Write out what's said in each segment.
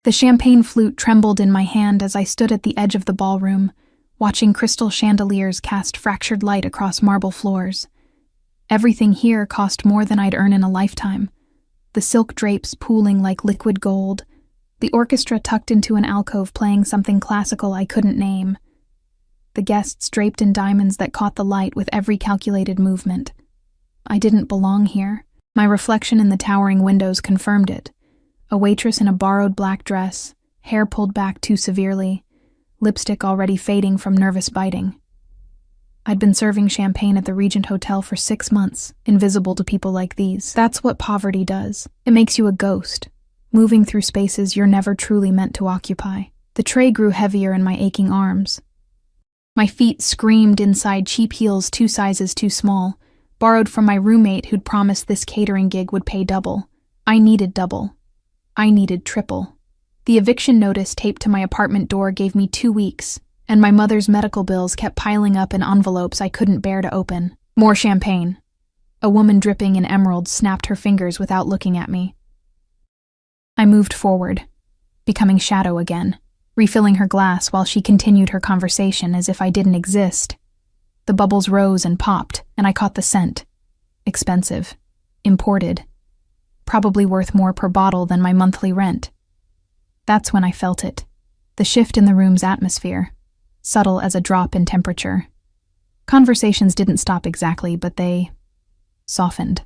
The champagne flute trembled in my hand as I stood at the edge of the ballroom, watching crystal chandeliers cast fractured light across marble floors. Everything here cost more than I'd earn in a lifetime. The silk drapes pooling like liquid gold, the orchestra tucked into an alcove playing something classical I couldn't name, the guests draped in diamonds that caught the light with every calculated movement. I didn't belong here. My reflection in the towering windows confirmed it. A waitress in a borrowed black dress, hair pulled back too severely, lipstick already fading from nervous biting. I'd been serving champagne at the Regent Hotel for 6 months, invisible to people like these. That's what poverty does. It makes you a ghost, moving through spaces you're never truly meant to occupy. The tray grew heavier in my aching arms. My feet screamed inside cheap heels 2 sizes too small, borrowed from my roommate who'd promised this catering gig would pay double. I needed double. I needed triple. The eviction notice taped to my apartment door gave me 2 weeks, and my mother's medical bills kept piling up in envelopes I couldn't bear to open. More champagne. A woman dripping in emeralds snapped her fingers without looking at me. I moved forward, becoming shadow again, refilling her glass while she continued her conversation as if I didn't exist. The bubbles rose and popped, and I caught the scent. Expensive. Imported. Probably worth more per bottle than my monthly rent. That's when I felt it. The shift in the room's atmosphere, subtle as a drop in temperature. Conversations didn't stop exactly, but they softened.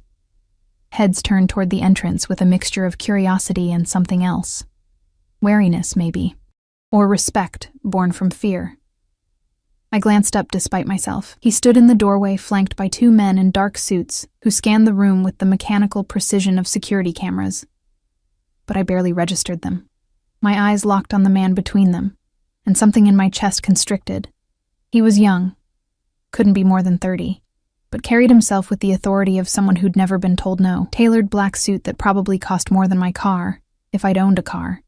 Heads turned toward the entrance with a mixture of curiosity and something else. Wariness, maybe. Or respect, born from fear. I glanced up despite myself. He stood in the doorway flanked by 2 men in dark suits who scanned the room with the mechanical precision of security cameras. But I barely registered them. My eyes locked on the man between them, and something in my chest constricted. He was young, couldn't be more than 30, but carried himself with the authority of someone who'd never been told no. Tailored black suit that probably cost more than my car, if I'd owned a car.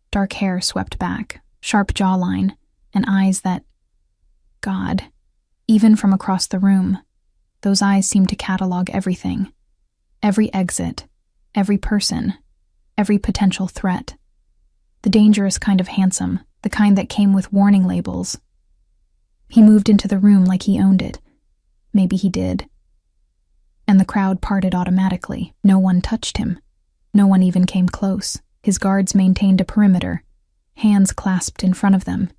Dark hair swept back, sharp jawline, and eyes that... God, even from across the room, those eyes seemed to catalog everything. Every exit, every person, every potential threat. The dangerous kind of handsome, the kind that came with warning labels. He moved into the room like he owned it. Maybe he did. And the crowd parted automatically. No one touched him. No one even came close. His guards maintained a perimeter, hands clasped in front of them,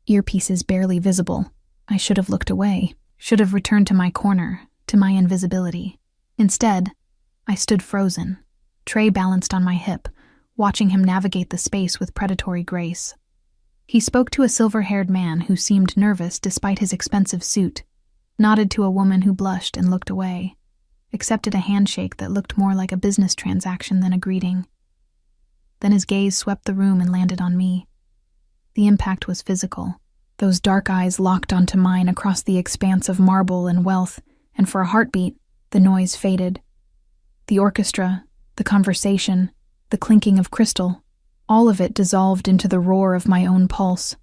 earpieces barely visible. I should have looked away, should have returned to my corner, to my invisibility. Instead, I stood frozen, tray balanced on my hip, watching him navigate the space with predatory grace. He spoke to a silver-haired man who seemed nervous despite his expensive suit, nodded to a woman who blushed and looked away, accepted a handshake that looked more like a business transaction than a greeting. Then his gaze swept the room and landed on me. The impact was physical. Those dark eyes locked onto mine across the expanse of marble and wealth, and for a heartbeat, the noise faded. The orchestra, the conversation, the clinking of crystal, all of it dissolved into the roar of my own pulse.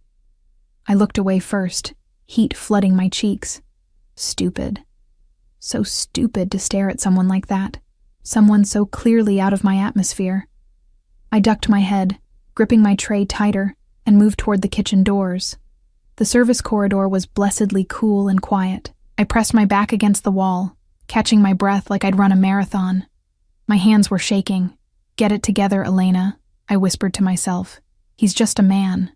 I looked away first, heat flooding my cheeks. Stupid. So stupid to stare at someone like that. Someone so clearly out of my atmosphere. I ducked my head, gripping my tray tighter, and moved toward the kitchen doors. The service corridor was blessedly cool and quiet. I pressed my back against the wall, catching my breath like I'd run a marathon. My hands were shaking. Get it together, Elena, I whispered to myself. He's just a man.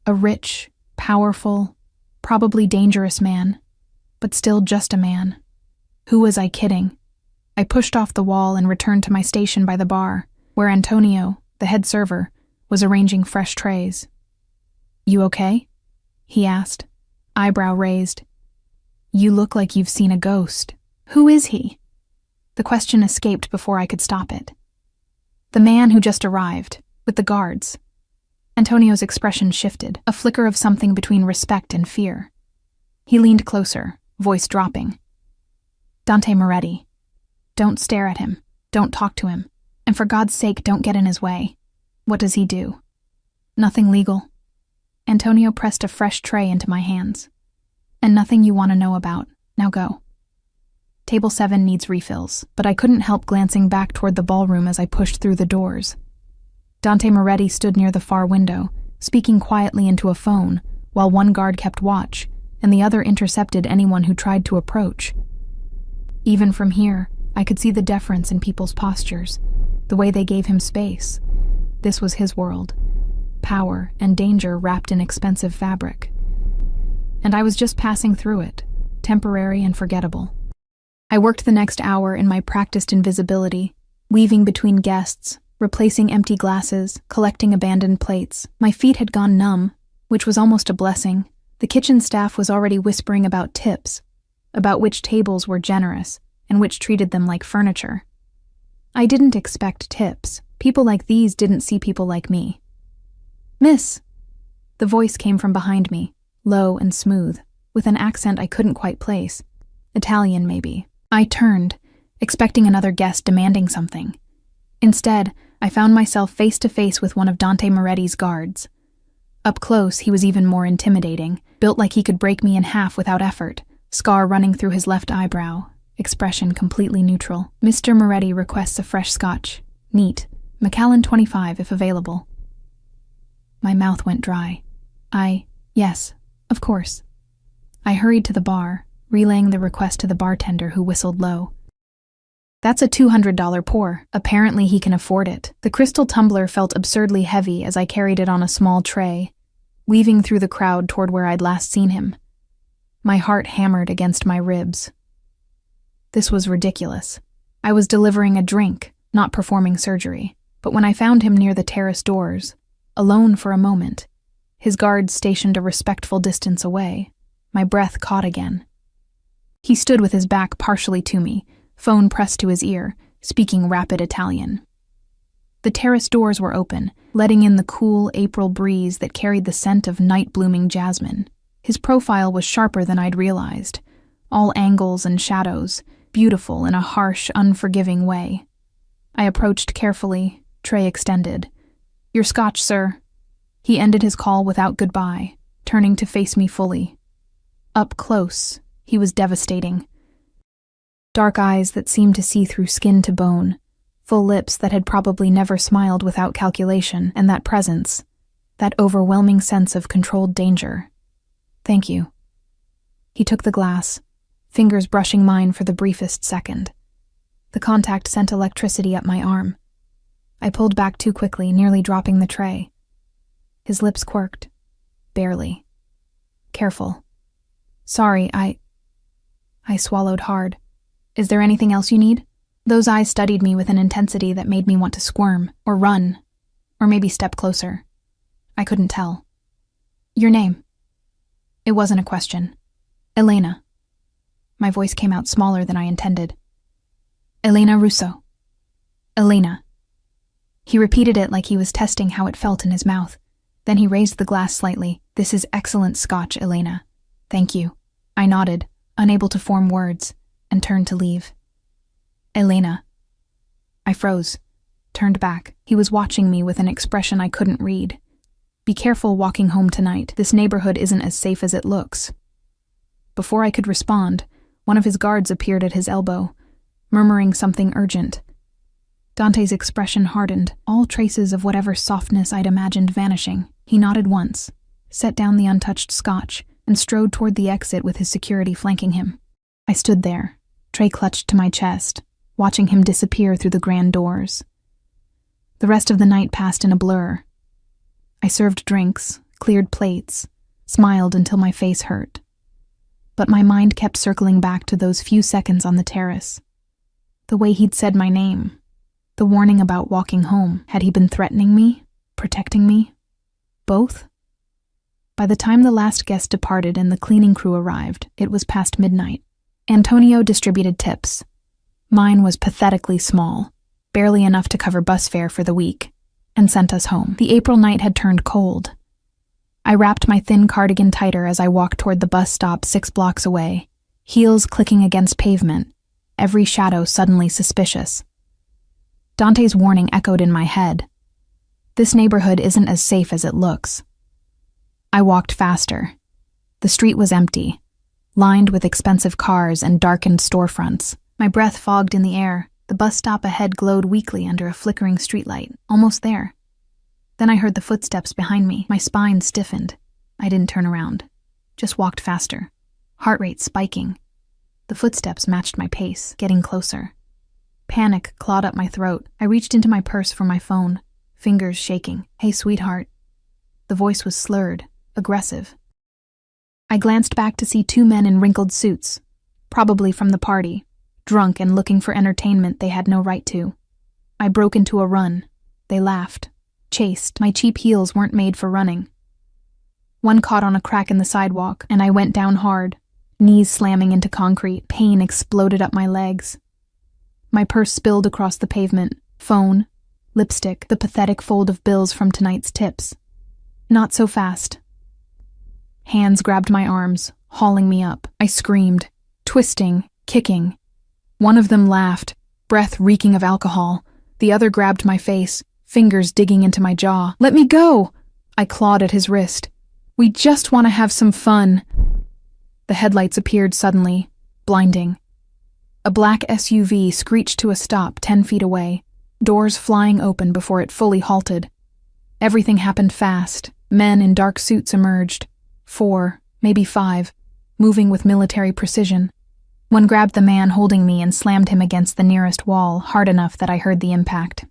A rich, powerful, probably dangerous man. But still just a man. Who was I kidding? I pushed off the wall and returned to my station by the bar, where Antonio, the head server, was arranging fresh trays. You okay? He asked, eyebrow raised. You look like you've seen a ghost. Who is he? The question escaped before I could stop it. The man who just arrived, with the guards. Antonio's expression shifted, a flicker of something between respect and fear. He leaned closer, voice dropping. Dante Moretti. Don't stare at him. Don't talk to him. And for God's sake, don't get in his way. What does he do? Nothing legal. Antonio pressed a fresh tray into my hands. And nothing you want to know about. Now go. Table 7 needs refills, but I couldn't help glancing back toward the ballroom as I pushed through the doors. Dante Moretti stood near the far window, speaking quietly into a phone, while one guard kept watch, and the other intercepted anyone who tried to approach. Even from here, I could see the deference in people's postures, the way they gave him space. This was his world. Power and danger wrapped in expensive fabric. And I was just passing through it, temporary and forgettable. I worked the next hour in my practiced invisibility, weaving between guests, replacing empty glasses, collecting abandoned plates. My feet had gone numb, which was almost a blessing. The kitchen staff was already whispering about tips, about which tables were generous and which treated them like furniture. I didn't expect tips. People like these didn't see people like me. "Miss!" The voice came from behind me, low and smooth, with an accent I couldn't quite place. Italian, maybe. I turned, expecting another guest demanding something. Instead, I found myself face to face with one of Dante Moretti's guards. Up close, he was even more intimidating, built like he could break me in half without effort, scar running through his left eyebrow, expression completely neutral. "Mr. Moretti requests a fresh scotch. Neat. Macallan 25 if available." My mouth went dry. Yes, of course. I hurried to the bar, relaying the request to the bartender who whistled low. "That's a $200 pour. Apparently he can afford it." The crystal tumbler felt absurdly heavy as I carried it on a small tray, weaving through the crowd toward where I'd last seen him. My heart hammered against my ribs. This was ridiculous. I was delivering a drink, not performing surgery. But when I found him near the terrace doors, alone for a moment, his guards stationed a respectful distance away, my breath caught again. He stood with his back partially to me, phone pressed to his ear, speaking rapid Italian. The terrace doors were open, letting in the cool April breeze that carried the scent of night-blooming jasmine. His profile was sharper than I'd realized, all angles and shadows, beautiful in a harsh, unforgiving way. I approached carefully, tray extended. "Your scotch, sir." He ended his call without goodbye, turning to face me fully. Up close, he was devastating. Dark eyes that seemed to see through skin to bone, full lips that had probably never smiled without calculation, and that presence, that overwhelming sense of controlled danger. "Thank you." He took the glass, fingers brushing mine for the briefest second. The contact sent electricity up my arm. I pulled back too quickly, nearly dropping the tray. His lips quirked. Barely. "Careful." "Sorry, I swallowed hard. "Is there anything else you need?" Those eyes studied me with an intensity that made me want to squirm, or run, or maybe step closer. I couldn't tell. "Your name?" It wasn't a question. "Elena." My voice came out smaller than I intended. "Elena Russo." "Elena." He repeated it like he was testing how it felt in his mouth. Then he raised the glass slightly. "This is excellent scotch, Elena. Thank you." I nodded, unable to form words, and turned to leave. "Elena." I froze, turned back. He was watching me with an expression I couldn't read. "Be careful walking home tonight. This neighborhood isn't as safe as it looks." Before I could respond, one of his guards appeared at his elbow, murmuring something urgent. Dante's expression hardened, all traces of whatever softness I'd imagined vanishing. He nodded once, set down the untouched scotch, and strode toward the exit with his security flanking him. I stood there, tray clutched to my chest, watching him disappear through the grand doors. The rest of the night passed in a blur. I served drinks, cleared plates, smiled until my face hurt. But my mind kept circling back to those few seconds on the terrace. The way he'd said my name, the warning about walking home. Had he been threatening me? Protecting me? Both? By the time the last guest departed and the cleaning crew arrived, it was past midnight. Antonio distributed tips. Mine was pathetically small, barely enough to cover bus fare for the week, and sent us home. The April night had turned cold. I wrapped my thin cardigan tighter as I walked toward the bus stop 6 blocks away, heels clicking against pavement, every shadow suddenly suspicious. Dante's warning echoed in my head. This neighborhood isn't as safe as it looks. I walked faster. The street was empty, lined with expensive cars and darkened storefronts. My breath fogged in the air. The bus stop ahead glowed weakly under a flickering streetlight. Almost there. Then I heard the footsteps behind me. My spine stiffened. I didn't turn around, just walked faster, heart rate spiking. The footsteps matched my pace, getting closer. Panic clawed up my throat. I reached into my purse for my phone, fingers shaking. "Hey, sweetheart." The voice was slurred, aggressive. I glanced back to see two men in wrinkled suits, probably from the party, drunk and looking for entertainment they had no right to. I broke into a run. They laughed, chased. My cheap heels weren't made for running. One caught on a crack in the sidewalk, and I went down hard, knees slamming into concrete. Pain exploded up my legs. My purse spilled across the pavement. Phone, lipstick, the pathetic fold of bills from tonight's tips. Not so fast. Hands grabbed my arms, hauling me up. I screamed, twisting, kicking. One of them laughed, breath reeking of alcohol. The other grabbed my face, fingers digging into my jaw. "Let me go!" I clawed at his wrist. "We just want to have some fun." The headlights appeared suddenly, blinding. A black SUV screeched to a stop 10 feet away, doors flying open before it fully halted. Everything happened fast. Men in dark suits emerged. 4, maybe 5, moving with military precision. One grabbed the man holding me and slammed him against the nearest wall, hard enough that I heard the impact.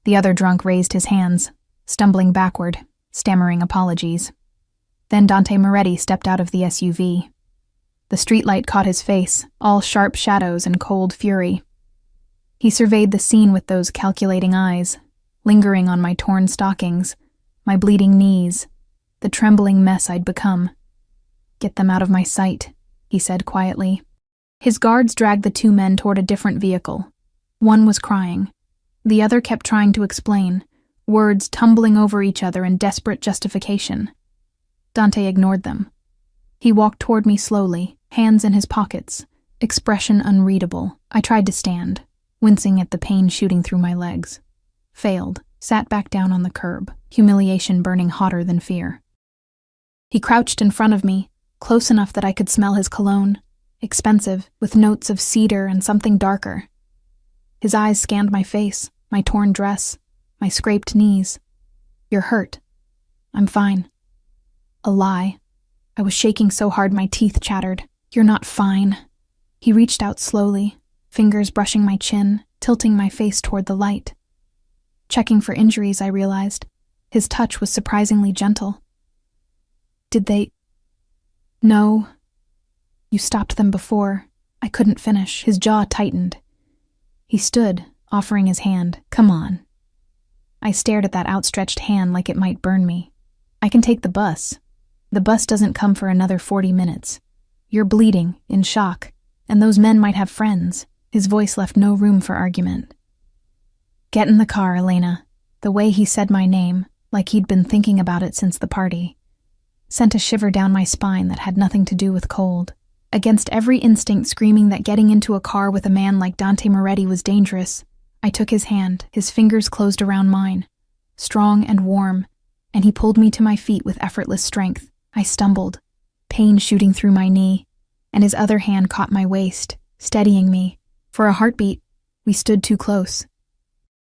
The other drunk raised his hands, stumbling backward, stammering apologies. Then Dante Moretti stepped out of the SUV. The streetlight caught his face, all sharp shadows and cold fury. He surveyed the scene with those calculating eyes, lingering on my torn stockings, my bleeding knees, the trembling mess I'd become. "Get them out of my sight," he said quietly. His guards dragged the two men toward a different vehicle. One was crying. The other kept trying to explain, words tumbling over each other in desperate justification. Dante ignored them. He walked toward me slowly, hands in his pockets, expression unreadable. I tried to stand, wincing at the pain shooting through my legs. Failed, sat back down on the curb, humiliation burning hotter than fear. He crouched in front of me, close enough that I could smell his cologne, expensive, with notes of cedar and something darker. His eyes scanned my face, my torn dress, my scraped knees. "You're hurt." "I'm fine." A lie. I was shaking so hard my teeth chattered. "You're not fine." He reached out slowly, fingers brushing my chin, tilting my face toward the light. Checking for injuries, I realized. His touch was surprisingly gentle. "Did they—" "No. You stopped them before." I couldn't finish. His jaw tightened. He stood, offering his hand. "Come on." I stared at that outstretched hand like it might burn me. "I can take the bus. The bus doesn't come for another 40 minutes. You're bleeding, in shock, and those men might have friends." His voice left no room for argument. "Get in the car, Elena." The way he said my name, like he'd been thinking about it since the party, sent a shiver down my spine that had nothing to do with cold. Against every instinct screaming that getting into a car with a man like Dante Moretti was dangerous, I took his hand. His fingers closed around mine, strong and warm, and he pulled me to my feet with effortless strength. I stumbled, pain shooting through my knee, and his other hand caught my waist, steadying me. For a heartbeat, we stood too close.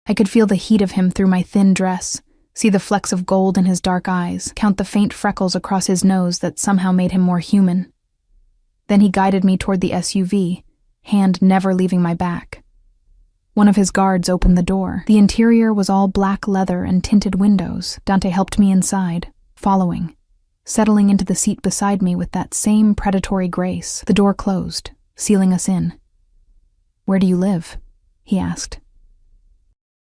I could feel the heat of him through my thin dress, see the flecks of gold in his dark eyes, count the faint freckles across his nose that somehow made him more human. Then he guided me toward the SUV, hand never leaving my back. One of his guards opened the door. The interior was all black leather and tinted windows. Dante helped me inside, following, settling into the seat beside me with that same predatory grace. The door closed, sealing us in. "Where do you live?" he asked.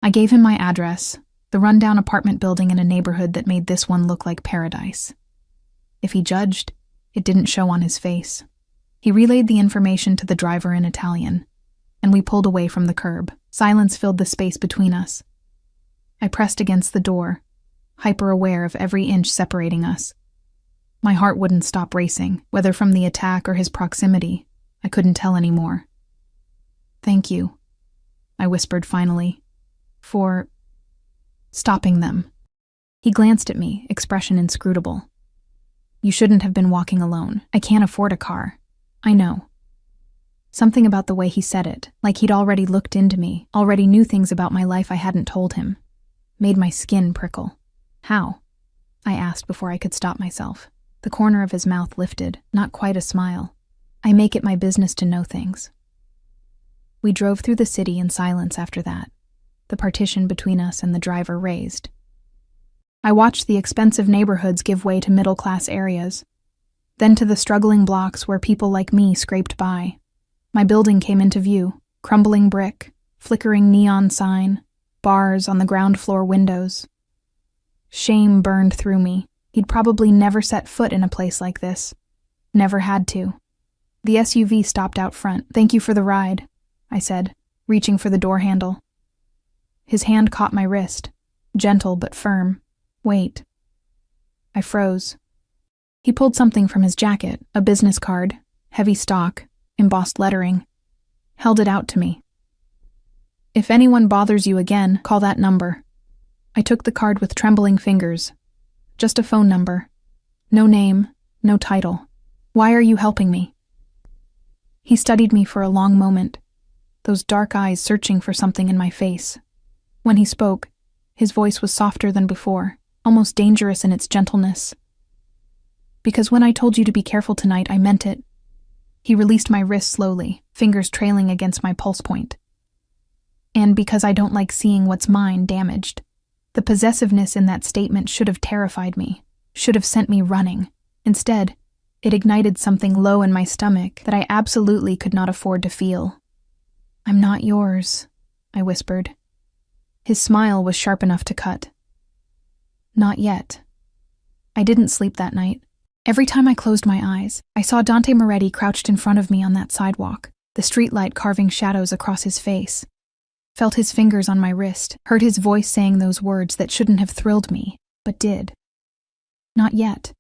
I gave him my address, the rundown apartment building in a neighborhood that made this one look like paradise. If he judged, it didn't show on his face. He relayed the information to the driver in Italian, and we pulled away from the curb. Silence filled the space between us. I pressed against the door, hyper-aware of every inch separating us. My heart wouldn't stop racing, whether from the attack or his proximity. I couldn't tell anymore. "Thank you," I whispered finally, "for stopping them." He glanced at me, expression inscrutable. "You shouldn't have been walking alone. I can't afford a car." "I know." Something about the way he said it, like he'd already looked into me, already knew things about my life I hadn't told him, made my skin prickle. How? I asked before I could stop myself. The corner of his mouth lifted, not quite a smile. I make it my business to know things. We drove through the city in silence after that, the partition between us and the driver raised. I watched the expensive neighborhoods give way to middle-class areas, then to the struggling blocks where people like me scraped by. My building came into view, crumbling brick, flickering neon sign, bars on the ground floor windows. Shame burned through me. He'd probably never set foot in a place like this. Never had to. The SUV stopped out front. "Thank you for the ride," I said, reaching for the door handle. His hand caught my wrist, gentle but firm. "Wait." I froze. He pulled something from his jacket, a business card, heavy stock, embossed lettering, held it out to me. "If anyone bothers you again, call that number." I took the card with trembling fingers. Just a phone number. No name, no title. "Why are you helping me?" He studied me for a long moment, those dark eyes searching for something in my face. When he spoke, his voice was softer than before, almost dangerous in its gentleness. "Because when I told you to be careful tonight, I meant it." He released my wrist slowly, fingers trailing against my pulse point. "And because I don't like seeing what's mine damaged." The possessiveness in that statement should have terrified me, should have sent me running. Instead, it ignited something low in my stomach that I absolutely could not afford to feel. "I'm not yours," I whispered. His smile was sharp enough to cut. "Not yet." I didn't sleep that night. Every time I closed my eyes, I saw Dante Moretti crouched in front of me on that sidewalk, the streetlight carving shadows across his face. Felt his fingers on my wrist, heard his voice saying those words that shouldn't have thrilled me, but did. Not yet.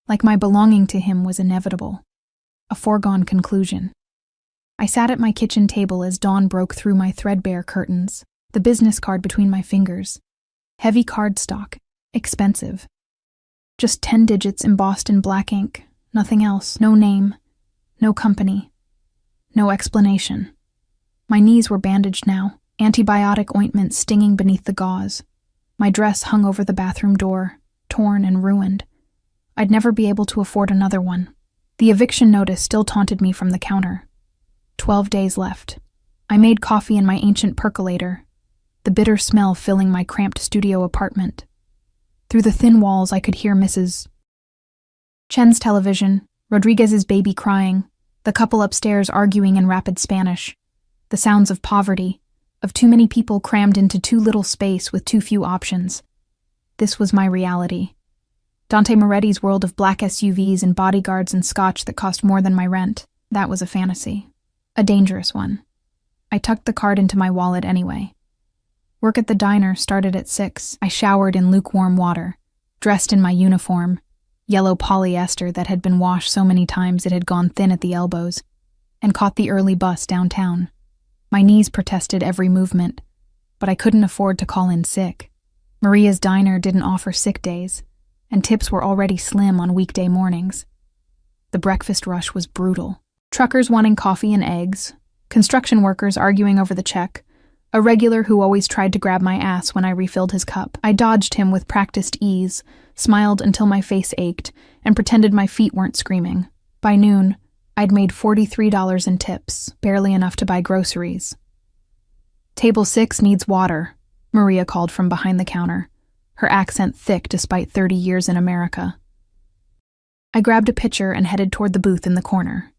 Like my belonging to him was inevitable. A foregone conclusion. I sat at my kitchen table as dawn broke through my threadbare curtains, the business card between my fingers. Heavy cardstock, expensive. Just 10 digits embossed in black ink, nothing else, no name, no company, no explanation. My knees were bandaged now, antibiotic ointment stinging beneath the gauze. My dress hung over the bathroom door, torn and ruined. I'd never be able to afford another one. The eviction notice still taunted me from the counter. 12 days left. I made coffee in my ancient percolator, the bitter smell filling my cramped studio apartment. Through the thin walls I could hear Mrs. Chen's television, Rodriguez's baby crying, the couple upstairs arguing in rapid Spanish, the sounds of poverty, of too many people crammed into too little space with too few options. This was my reality. Dante Moretti's world of black SUVs and bodyguards and scotch that cost more than my rent, that was a fantasy. A dangerous one. I tucked the card into my wallet anyway. Work at the diner started at 6. I showered in lukewarm water, dressed in my uniform, yellow polyester that had been washed so many times it had gone thin at the elbows, and caught the early bus downtown. My knees protested every movement, but I couldn't afford to call in sick. Maria's diner didn't offer sick days, and tips were already slim on weekday mornings. The breakfast rush was brutal. Truckers wanting coffee and eggs, construction workers arguing over the check, a regular who always tried to grab my ass when I refilled his cup. I dodged him with practiced ease, smiled until my face ached, and pretended my feet weren't screaming. By noon, I'd made $43 in tips, barely enough to buy groceries. "Table 6 needs water," Maria called from behind the counter, her accent thick despite 30 years in America. I grabbed a pitcher and headed toward the booth in the corner,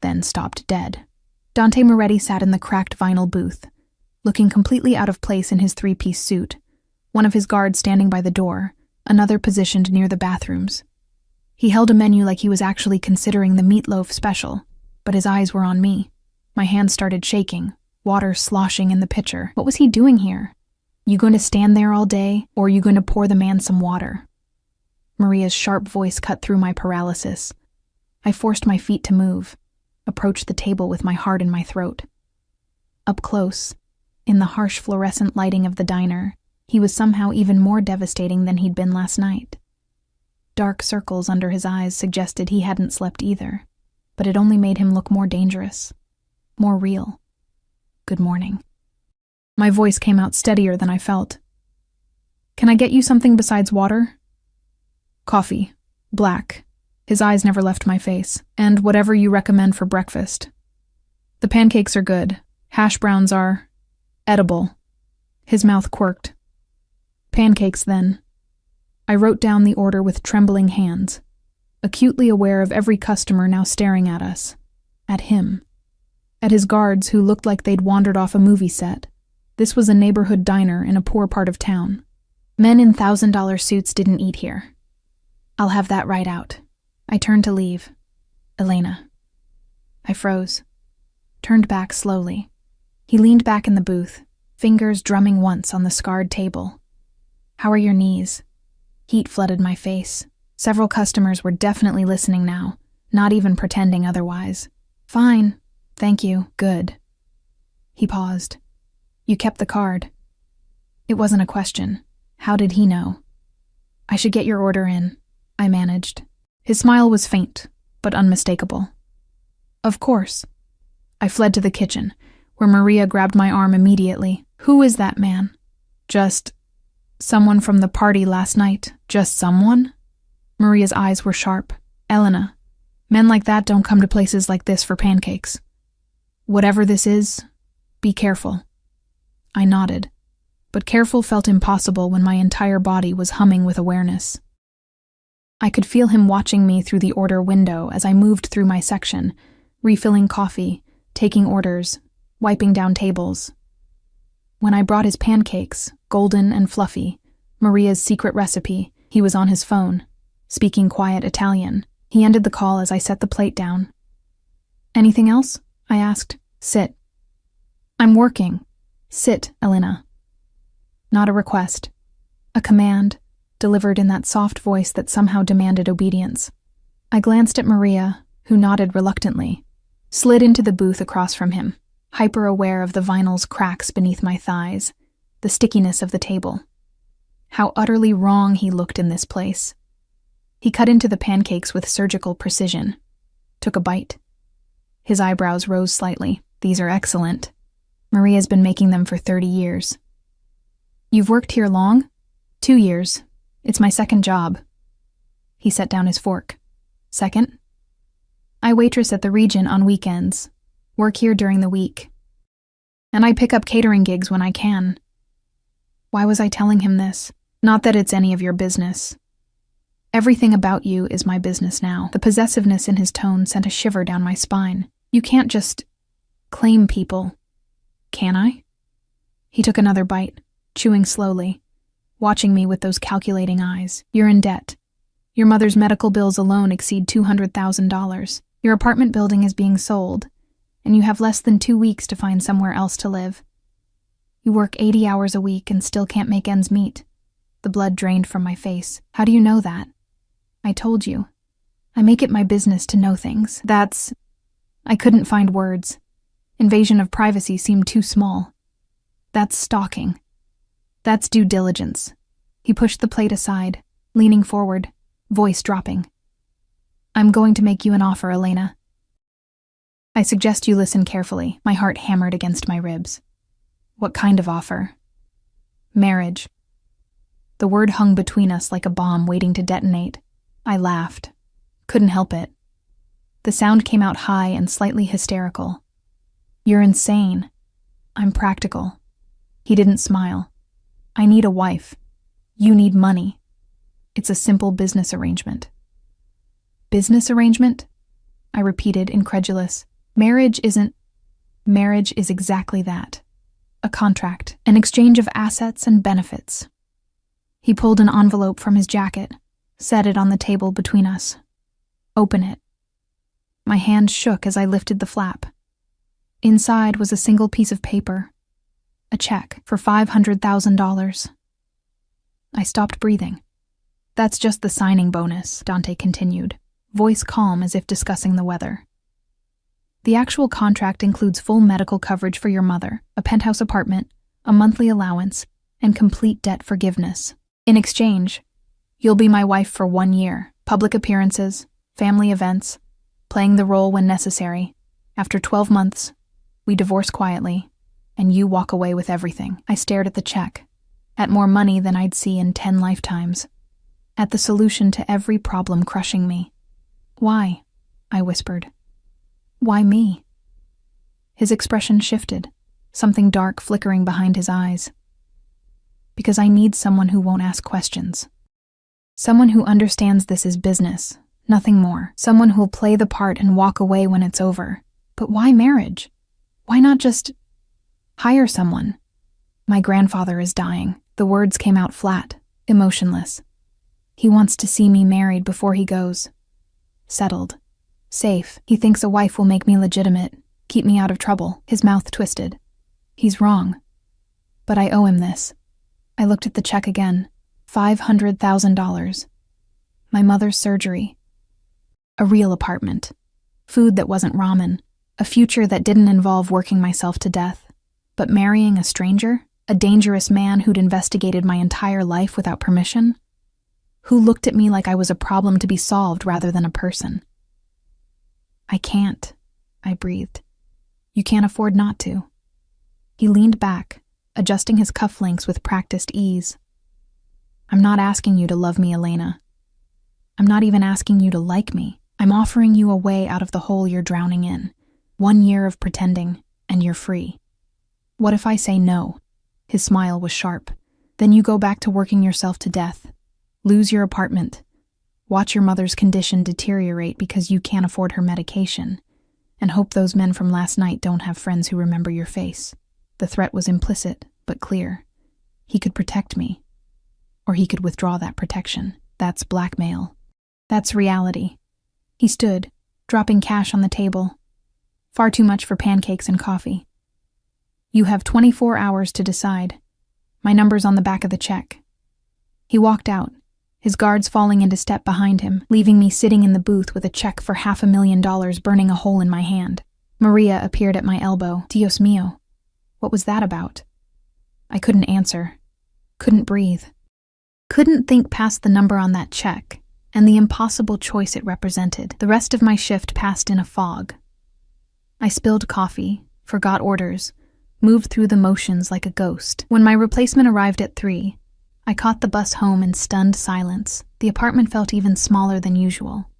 then stopped dead. Dante Moretti sat in the cracked vinyl booth, looking completely out of place in his 3-piece suit, one of his guards standing by the door, another positioned near the bathrooms. He held a menu like he was actually considering the meatloaf special, but his eyes were on me. My hands started shaking, water sloshing in the pitcher. What was he doing here? "You going to stand there all day, or are you going to pour the man some water?" Maria's sharp voice cut through my paralysis. I forced my feet to move, approached the table with my heart in my throat. Up close, in the harsh fluorescent lighting of the diner, he was somehow even more devastating than he'd been last night. Dark circles under his eyes suggested he hadn't slept either, but it only made him look more dangerous, more real. "Good morning." My voice came out steadier than I felt. Can I get you something besides water? Coffee. Black. His eyes never left my face. And whatever you recommend for breakfast. The pancakes are good. Hash browns are edible. His mouth quirked. Pancakes, then. I wrote down the order with trembling hands, acutely aware of every customer now staring at us. At him. At his guards who looked like they'd wandered off a movie set. This was a neighborhood diner in a poor part of town. Men in $1,000 suits didn't eat here. I'll have that right out. I turned to leave. Elena. I froze. Turned back slowly. He leaned back in the booth, fingers drumming once on the scarred table. How are your knees? Heat flooded my face. Several customers were definitely listening now, not even pretending otherwise. Fine. Thank you. Good. He paused. You kept the card. It wasn't a question. How did he know? I should get your order in, I managed. His smile was faint, but unmistakable. Of course. I fled to the kitchen, where Maria grabbed my arm immediately. Who is that man? Just someone from the party last night. Just someone? Maria's eyes were sharp. Elena, men like that don't come to places like this for pancakes. Whatever this is, be careful. I nodded, but careful felt impossible when my entire body was humming with awareness. I could feel him watching me through the order window as I moved through my section, refilling coffee, taking orders, wiping down tables. When I brought his pancakes, golden and fluffy, Maria's secret recipe, he was on his phone, speaking quiet Italian. He ended the call as I set the plate down. Anything else? I asked. Sit. I'm working. Sit, Elena. Not a request. A command, delivered in that soft voice that somehow demanded obedience. I glanced at Maria, who nodded reluctantly, slid into the booth across from him, hyper-aware of the vinyl's cracks beneath my thighs, the stickiness of the table. How utterly wrong he looked in this place. He cut into the pancakes with surgical precision, took a bite. His eyebrows rose slightly. These are excellent. Maria's been making them for 30 years. You've worked here long? 2 years. It's my second job. He set down his fork. Second? I waitress at the Regent on weekends, work here during the week. And I pick up catering gigs when I can. Why was I telling him this? Not that it's any of your business. Everything about you is my business now. The possessiveness in his tone sent a shiver down my spine. You can't just claim people. Can I? He took another bite, chewing slowly, watching me with those calculating eyes. You're in debt. Your mother's medical bills alone exceed $200,000. Your apartment building is being sold, and you have less than 2 weeks to find somewhere else to live. You work 80 hours a week and still can't make ends meet. The blood drained from my face. How do you know that? I told you. I make it my business to know things. I couldn't find words. Invasion of privacy seemed too small. That's stalking. That's due diligence. He pushed the plate aside, leaning forward, voice dropping. I'm going to make you an offer, Elena. I suggest you listen carefully. My heart hammered against my ribs. What kind of offer? Marriage. The word hung between us like a bomb waiting to detonate. I laughed. Couldn't help it. The sound came out high and slightly hysterical. You're insane. I'm practical. He didn't smile. I need a wife. You need money. It's a simple business arrangement. Business arrangement? I repeated, incredulous. Marriage is exactly that. A contract, an exchange of assets and benefits. He pulled an envelope from his jacket, set it on the table between us. Open it. My hand shook as I lifted the flap. Inside was a single piece of paper. A check for $500,000. I stopped breathing. That's just the signing bonus, Dante continued, voice calm as if discussing the weather. The actual contract includes full medical coverage for your mother, a penthouse apartment, a monthly allowance, and complete debt forgiveness. In exchange, you'll be my wife for 1 year, public appearances, family events, playing the role when necessary. After 12 months, we divorce quietly, and you walk away with everything. I stared at the check. at more money than I'd see in 10 lifetimes, at the solution to every problem crushing me. "Why?" I whispered. "Why me?" His expression shifted, something dark flickering behind his eyes. "Because I need someone who won't ask questions. Someone who understands this is business, nothing more. Someone who'll play the part and walk away when it's over. But why marriage? Why not just hire someone?" "My grandfather is dying." The words came out flat, emotionless. "He wants to see me married before he goes. Settled. Safe. He thinks a wife will make me legitimate, keep me out of trouble." His mouth twisted. "He's wrong. But I owe him this." I looked at the check again. $500,000. My mother's surgery. A real apartment. Food that wasn't ramen. A future that didn't involve working myself to death. But marrying a stranger? A dangerous man who'd investigated my entire life without permission? Who looked at me like I was a problem to be solved rather than a person. "I can't," I breathed. "You can't afford not to." He leaned back, adjusting his cufflinks with practiced ease. "I'm not asking you to love me, Elena. I'm not even asking you to like me. I'm offering you a way out of the hole you're drowning in. 1 year of pretending, and you're free. What if I say no?" His smile was sharp. "Then you go back to working yourself to death. Lose your apartment. Watch your mother's condition deteriorate because you can't afford her medication. And hope those men from last night don't have friends who remember your face." The threat was implicit, but clear. He could protect me. Or he could withdraw that protection. That's blackmail. That's reality. He stood, dropping cash on the table. Far too much for pancakes and coffee. "You have 24 hours to decide. My number's on the back of the check." He walked out, his guards falling into step behind him, leaving me sitting in the booth with a check for $500,000 burning a hole in my hand. Maria appeared at my elbow. Dios mío. What was that about? I couldn't answer. Couldn't breathe. Couldn't think past the number on that check and the impossible choice it represented. The rest of my shift passed in a fog. I spilled coffee, forgot orders, moved through the motions like a ghost. When my replacement arrived at 3, I caught the bus home in stunned silence. The apartment felt even smaller than usual.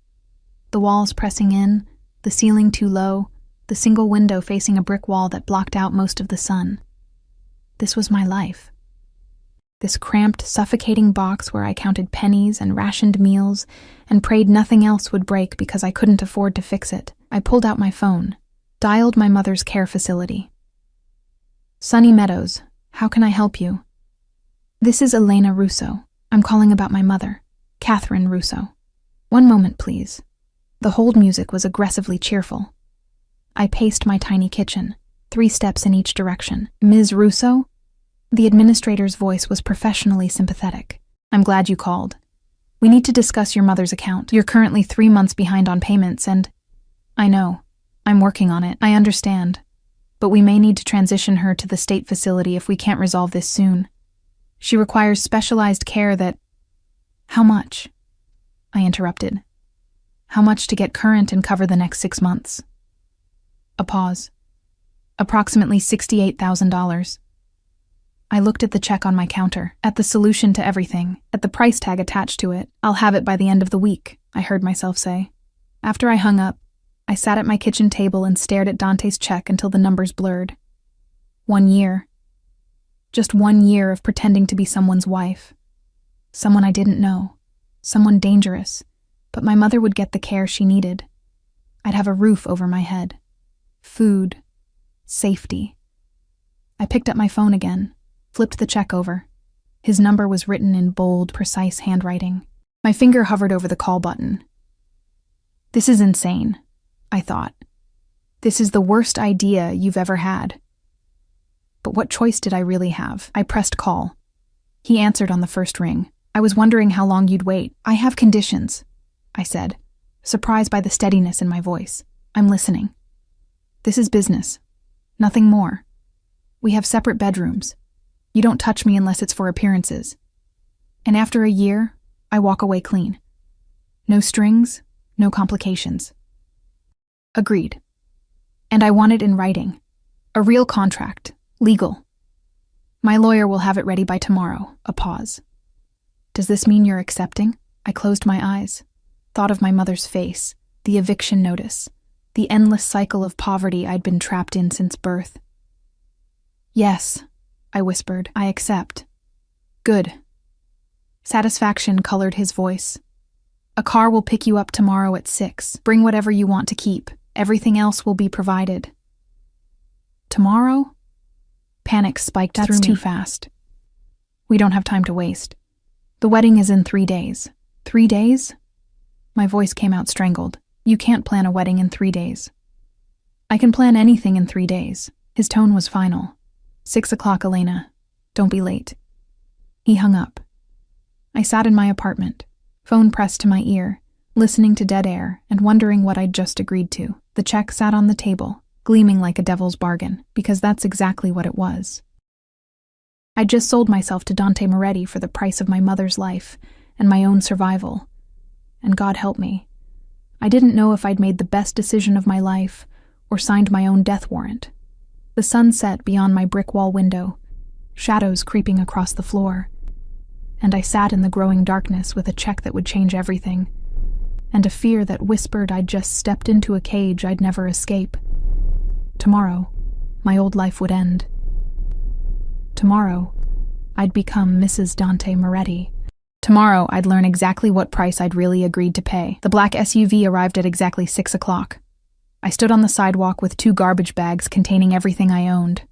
The walls pressing in, the ceiling too low, the single window facing a brick wall that blocked out most of the sun. This was my life. This cramped, suffocating box where I counted pennies and rationed meals and prayed nothing else would break because I couldn't afford to fix it. I pulled out my phone, dialed my mother's care facility. "Sunny Meadows, how can I help you?" "This is Elena Russo. I'm calling about my mother, Catherine Russo." "1 moment, please." The hold music was aggressively cheerful. I paced my tiny kitchen, 3 steps in each direction. "Ms. Russo?" The administrator's voice was professionally sympathetic. "I'm glad you called. We need to discuss your mother's account. You're currently 3 months behind on payments and—" "I know. I'm working on it. I understand. But we may need to transition her to the state facility if we can't resolve this soon. She requires specialized care that—" "How much?" I interrupted. "How much to get current and cover the next 6 months?" A pause. "Approximately $68,000. I looked at the check on my counter, at the solution to everything, at the price tag attached to it. "I'll have it by the end of the week," I heard myself say. After I hung up, I sat at my kitchen table and stared at Dante's check until the numbers blurred. 1 year. Just 1 year of pretending to be someone's wife. Someone I didn't know. Someone dangerous. But my mother would get the care she needed. I'd have a roof over my head. Food. Safety. I picked up my phone again, flipped the check over. His number was written in bold, precise handwriting. My finger hovered over the call button. This is insane, I thought. This is the worst idea you've ever had. But what choice did I really have? I pressed call. He answered on the first ring. "I was wondering how long you'd wait. I have conditions," I said, surprised by the steadiness in my voice. "I'm listening. This is business. Nothing more. We have separate bedrooms. You don't touch me unless it's for appearances. And after a year, I walk away clean. No strings, no complications." Agreed. And I want it in writing. A real contract. Legal. My lawyer will have it ready by tomorrow. A pause. Does this mean you're accepting? I closed my eyes, thought of my mother's face, the eviction notice, the endless cycle of poverty I'd been trapped in since birth. Yes, I whispered, I accept. Good. Satisfaction colored his voice. A car will pick you up tomorrow at 6. Bring whatever you want to keep. Everything else will be provided. Tomorrow? Panic spiked through me. That's too fast. We don't have time to waste. The wedding is in 3 days. 3 days? My voice came out strangled. You can't plan a wedding in 3 days. I can plan anything in 3 days. His tone was final. 6 o'clock, Elena. Don't be late. He hung up. I sat in my apartment, phone pressed to my ear, listening to dead air and wondering what I'd just agreed to. The check sat on the table, gleaming like a devil's bargain, because that's exactly what it was. I'd just sold myself to Dante Moretti for the price of my mother's life and my own survival. And God help me, I didn't know if I'd made the best decision of my life or signed my own death warrant. The sun set beyond my brick wall window, shadows creeping across the floor, and I sat in the growing darkness with a check that would change everything, and a fear that whispered I'd just stepped into a cage I'd never escape. Tomorrow, my old life would end. Tomorrow, I'd become Mrs. Dante Moretti. Tomorrow, I'd learn exactly what price I'd really agreed to pay. The black SUV arrived at exactly 6 o'clock. I stood on the sidewalk with 2 garbage bags containing everything I owned.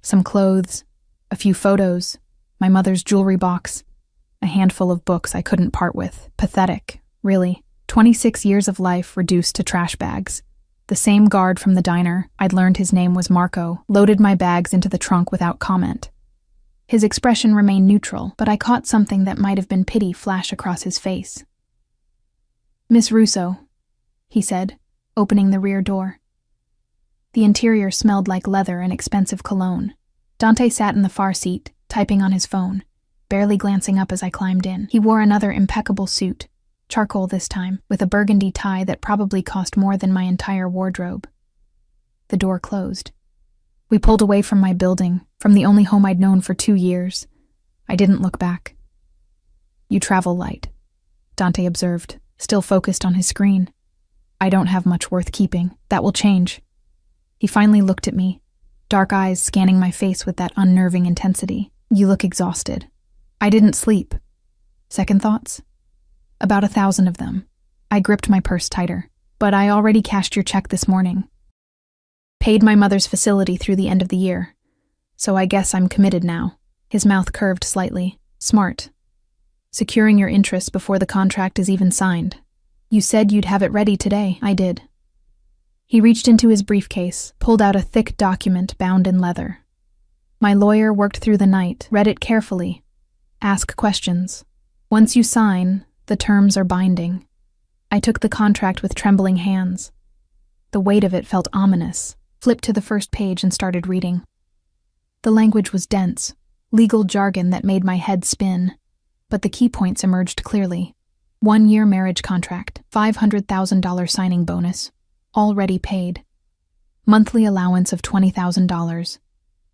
Some clothes, a few photos, my mother's jewelry box, a handful of books I couldn't part with. Pathetic, really. 26 years of life reduced to trash bags. The same guard from the diner, I'd learned his name was Marco, loaded my bags into the trunk without comment. His expression remained neutral, but I caught something that might have been pity flash across his face. "Miss Russo," he said, opening the rear door. The interior smelled like leather and expensive cologne. Dante sat in the far seat, typing on his phone, barely glancing up as I climbed in. He wore another impeccable suit, charcoal this time, with a burgundy tie that probably cost more than my entire wardrobe. The door closed. We pulled away from my building, from the only home I'd known for 2 years. I didn't look back. "You travel light," Dante observed, still focused on his screen. "I don't have much worth keeping. That will change." He finally looked at me, dark eyes scanning my face with that unnerving intensity. "You look exhausted." "I didn't sleep." "Second thoughts?" "About 1,000 of them." I gripped my purse tighter. "But I already cashed your check this morning. Paid my mother's facility through the end of the year. So I guess I'm committed now." His mouth curved slightly. "Smart. Securing your interests before the contract is even signed. You said you'd have it ready today." "I did." He reached into his briefcase, pulled out a thick document bound in leather. "My lawyer worked through the night, read it carefully. Ask questions. Once you sign, the terms are binding." I took the contract with trembling hands. The weight of it felt ominous. Flipped to the first page and started reading. The language was dense, legal jargon that made my head spin, but the key points emerged clearly. 1-year marriage contract, $500,000 signing bonus, already paid. Monthly allowance of $20,000.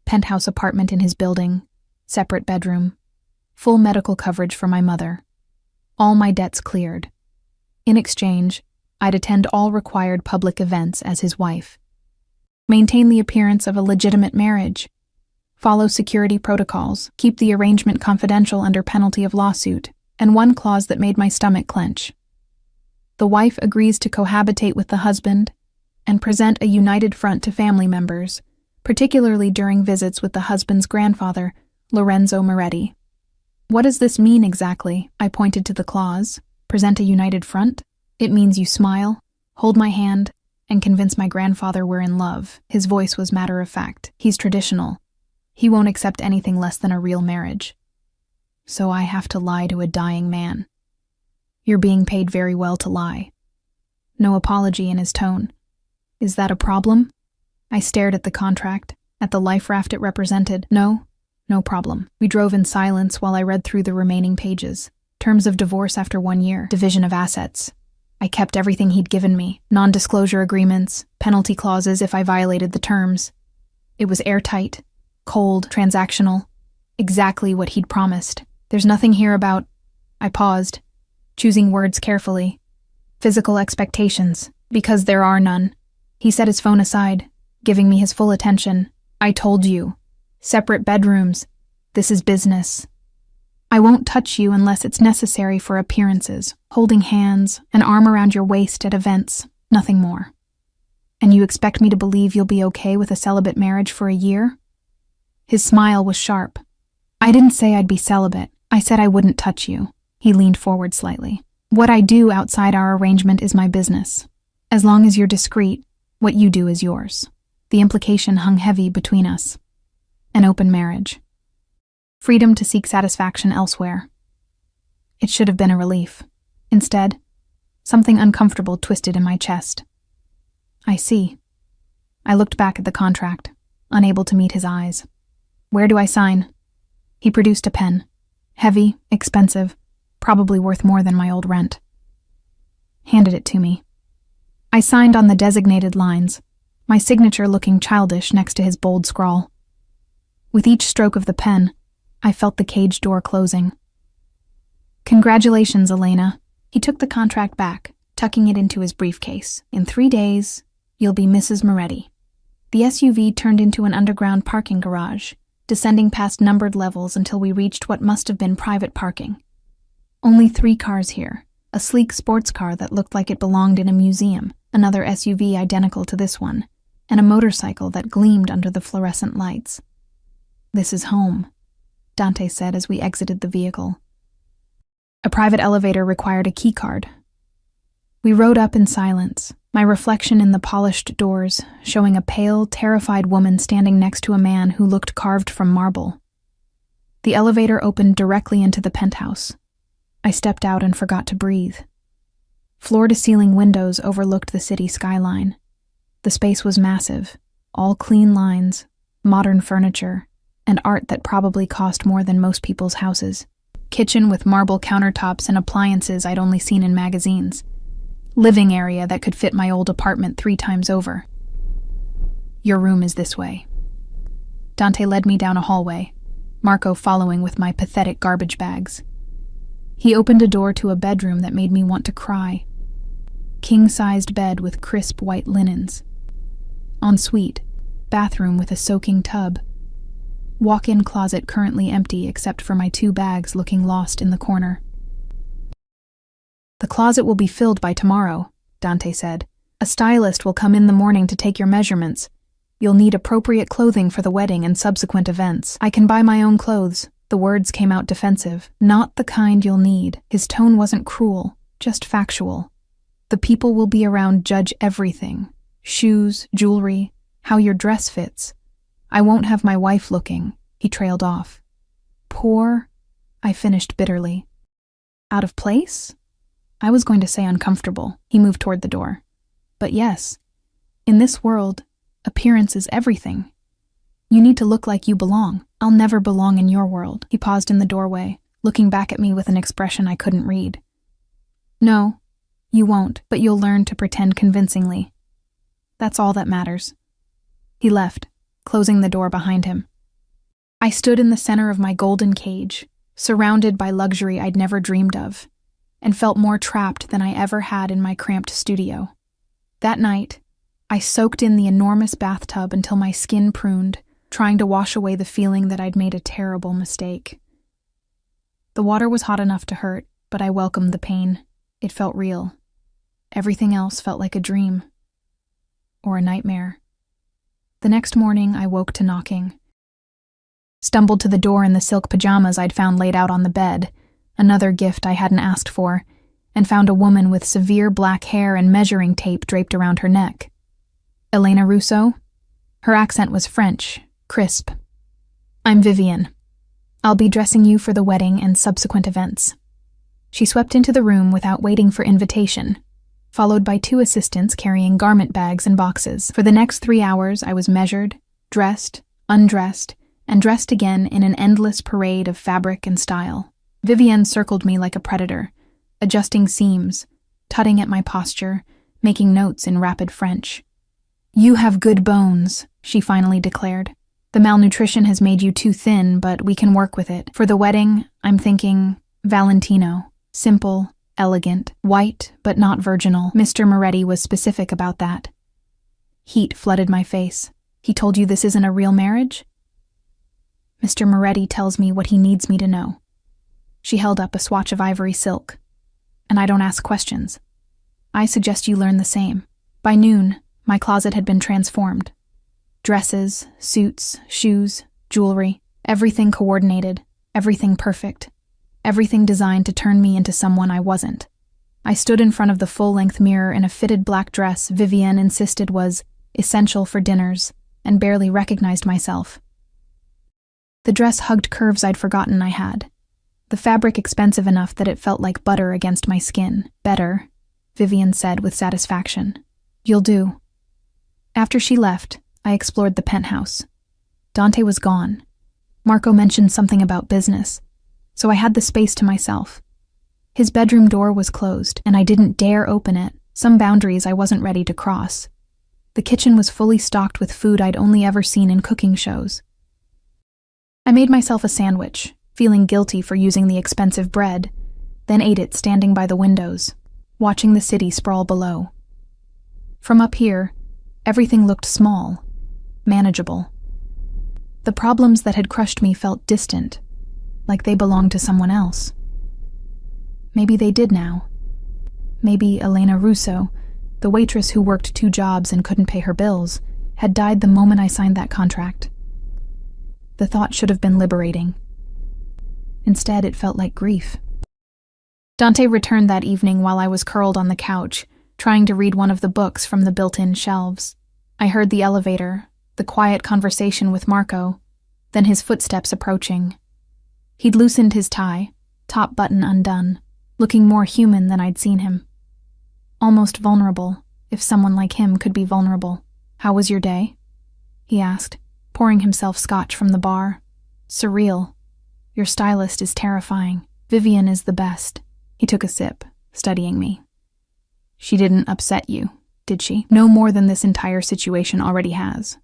Penthouse apartment in his building, separate bedroom. Full medical coverage for my mother. All my debts cleared. In exchange, I'd attend all required public events as his wife. Maintain the appearance of a legitimate marriage. Follow security protocols. Keep the arrangement confidential under penalty of lawsuit. And one clause that made my stomach clench. The wife agrees to cohabitate with the husband and present a united front to family members, particularly during visits with the husband's grandfather, Lorenzo Moretti. What does this mean exactly? I pointed to the clause. Present a united front? It means you smile, hold my hand, and convince my grandfather we're in love. His voice was matter-of-fact. He's traditional. He won't accept anything less than a real marriage. So I have to lie to a dying man. You're being paid very well to lie. No apology in his tone. Is that a problem? I stared at the contract, at the life raft it represented. No problem. We drove in silence while I read through the remaining pages. Terms of divorce after 1 year. Division of assets. I kept everything he'd given me. Non-disclosure agreements, penalty clauses if I violated the terms. It was airtight, cold, transactional. Exactly what he'd promised. There's nothing here about... I paused, choosing words carefully. Physical expectations, because there are none. He set his phone aside, giving me his full attention. I told you. Separate bedrooms. This is business. I won't touch you unless it's necessary for appearances, holding hands, an arm around your waist at events, nothing more. And you expect me to believe you'll be okay with a celibate marriage for a year? His smile was sharp. I didn't say I'd be celibate. I said I wouldn't touch you. He leaned forward slightly. What I do outside our arrangement is my business. As long as you're discreet, what you do is yours. The implication hung heavy between us. An open marriage. Freedom to seek satisfaction elsewhere. It should have been a relief. Instead, something uncomfortable twisted in my chest. I see. I looked back at the contract, unable to meet his eyes. Where do I sign? He produced a pen. Heavy, expensive, probably worth more than my old rent. Handed it to me. I signed on the designated lines, my signature looking childish next to his bold scrawl. With each stroke of the pen, I felt the cage door closing. Congratulations, Elena. He took the contract back, tucking it into his briefcase. In 3 days, you'll be Mrs. Moretti. The SUV turned into an underground parking garage, descending past numbered levels until we reached what must have been private parking. Only 3 cars here, a sleek sports car that looked like it belonged in a museum, another SUV identical to this one, and a motorcycle that gleamed under the fluorescent lights. This is home, Dante said as we exited the vehicle. A private elevator required a key card. We rode up in silence, my reflection in the polished doors, showing a pale, terrified woman standing next to a man who looked carved from marble. The elevator opened directly into the penthouse. I stepped out and forgot to breathe. Floor-to-ceiling windows overlooked the city skyline. The space was massive, all clean lines, modern furniture, and art that probably cost more than most people's houses. Kitchen with marble countertops and appliances I'd only seen in magazines. Living area that could fit my old apartment 3 times over. Your room is this way. Dante led me down a hallway, Marco following with my pathetic garbage bags. He opened a door to a bedroom that made me want to cry. King-sized bed with crisp white linens. Ensuite, bathroom with a soaking tub. Walk-in closet currently empty except for my 2 bags looking lost in the corner. The closet will be filled by tomorrow, Dante said. A stylist will come in the morning to take your measurements. You'll need appropriate clothing for the wedding and subsequent events. I can buy my own clothes. The words came out defensive. Not the kind you'll need. His tone wasn't cruel, just factual. The people will be around judge everything. Shoes, jewelry, how your dress fits. I won't have my wife looking, he trailed off. Poor, I finished bitterly. Out of place? I was going to say uncomfortable. He moved toward the door. But yes, in this world, appearance is everything. You need to look like you belong. I'll never belong in your world. He paused in the doorway, looking back at me with an expression I couldn't read. No, you won't, but you'll learn to pretend convincingly. That's all that matters. He left, closing the door behind him. I stood in the center of my golden cage, surrounded by luxury I'd never dreamed of, and felt more trapped than I ever had in my cramped studio. That night, I soaked in the enormous bathtub until my skin pruned, trying to wash away the feeling that I'd made a terrible mistake. The water was hot enough to hurt, but I welcomed the pain. It felt real. Everything else felt like a dream. Or a nightmare. The next morning, I woke to knocking. Stumbled to the door in the silk pajamas I'd found laid out on the bed, another gift I hadn't asked for, and found a woman with severe black hair and measuring tape draped around her neck. Elena Russo? Her accent was French, crisp. I'm Vivian. I'll be dressing you for the wedding and subsequent events. She swept into the room without waiting for invitation, followed by 2 assistants carrying garment bags and boxes. For the next 3 hours, I was measured, dressed, undressed, and dressed again in an endless parade of fabric and style. Vivienne circled me like a predator, adjusting seams, tutting at my posture, making notes in rapid French. You have good bones, she finally declared. The malnutrition has made you too thin, but we can work with it. For the wedding, I'm thinking Valentino. Simple, elegant, white, but not virginal. Mr. Moretti was specific about that. Heat flooded my face. He told you this isn't a real marriage? Mr. Moretti tells me what he needs me to know. She held up a swatch of ivory silk. And I don't ask questions. I suggest you learn the same. By noon, my closet had been transformed. Dresses, suits, shoes, jewelry, everything coordinated, everything perfect, everything designed to turn me into someone I wasn't. I stood in front of the full-length mirror in a fitted black dress Vivienne insisted was essential for dinners, and barely recognized myself. The dress hugged curves I'd forgotten I had. The fabric expensive enough that it felt like butter against my skin. Better, Vivienne said with satisfaction. You'll do. After she left, I explored the penthouse. Dante was gone. Marco mentioned something about business, so I had the space to myself. His bedroom door was closed, and I didn't dare open it, some boundaries I wasn't ready to cross. The kitchen was fully stocked with food I'd only ever seen in cooking shows. I made myself a sandwich, feeling guilty for using the expensive bread, then ate it standing by the windows, watching the city sprawl below. From up here, everything looked small, manageable. The problems that had crushed me felt distant, like they belonged to someone else. Maybe they did now. Maybe Elena Russo, the waitress who worked 2 jobs and couldn't pay her bills, had died the moment I signed that contract. The thought should have been liberating. Instead, it felt like grief. Dante returned that evening while I was curled on the couch, trying to read one of the books from the built-in shelves. I heard the elevator, the quiet conversation with Marco, then his footsteps approaching. He'd loosened his tie, top button undone, looking more human than I'd seen him. Almost vulnerable, if someone like him could be vulnerable. How was your day? He asked, pouring himself scotch from the bar. Surreal. Your stylist is terrifying. Vivienne is the best. He took a sip, studying me. She didn't upset you, did she? No more than this entire situation already has.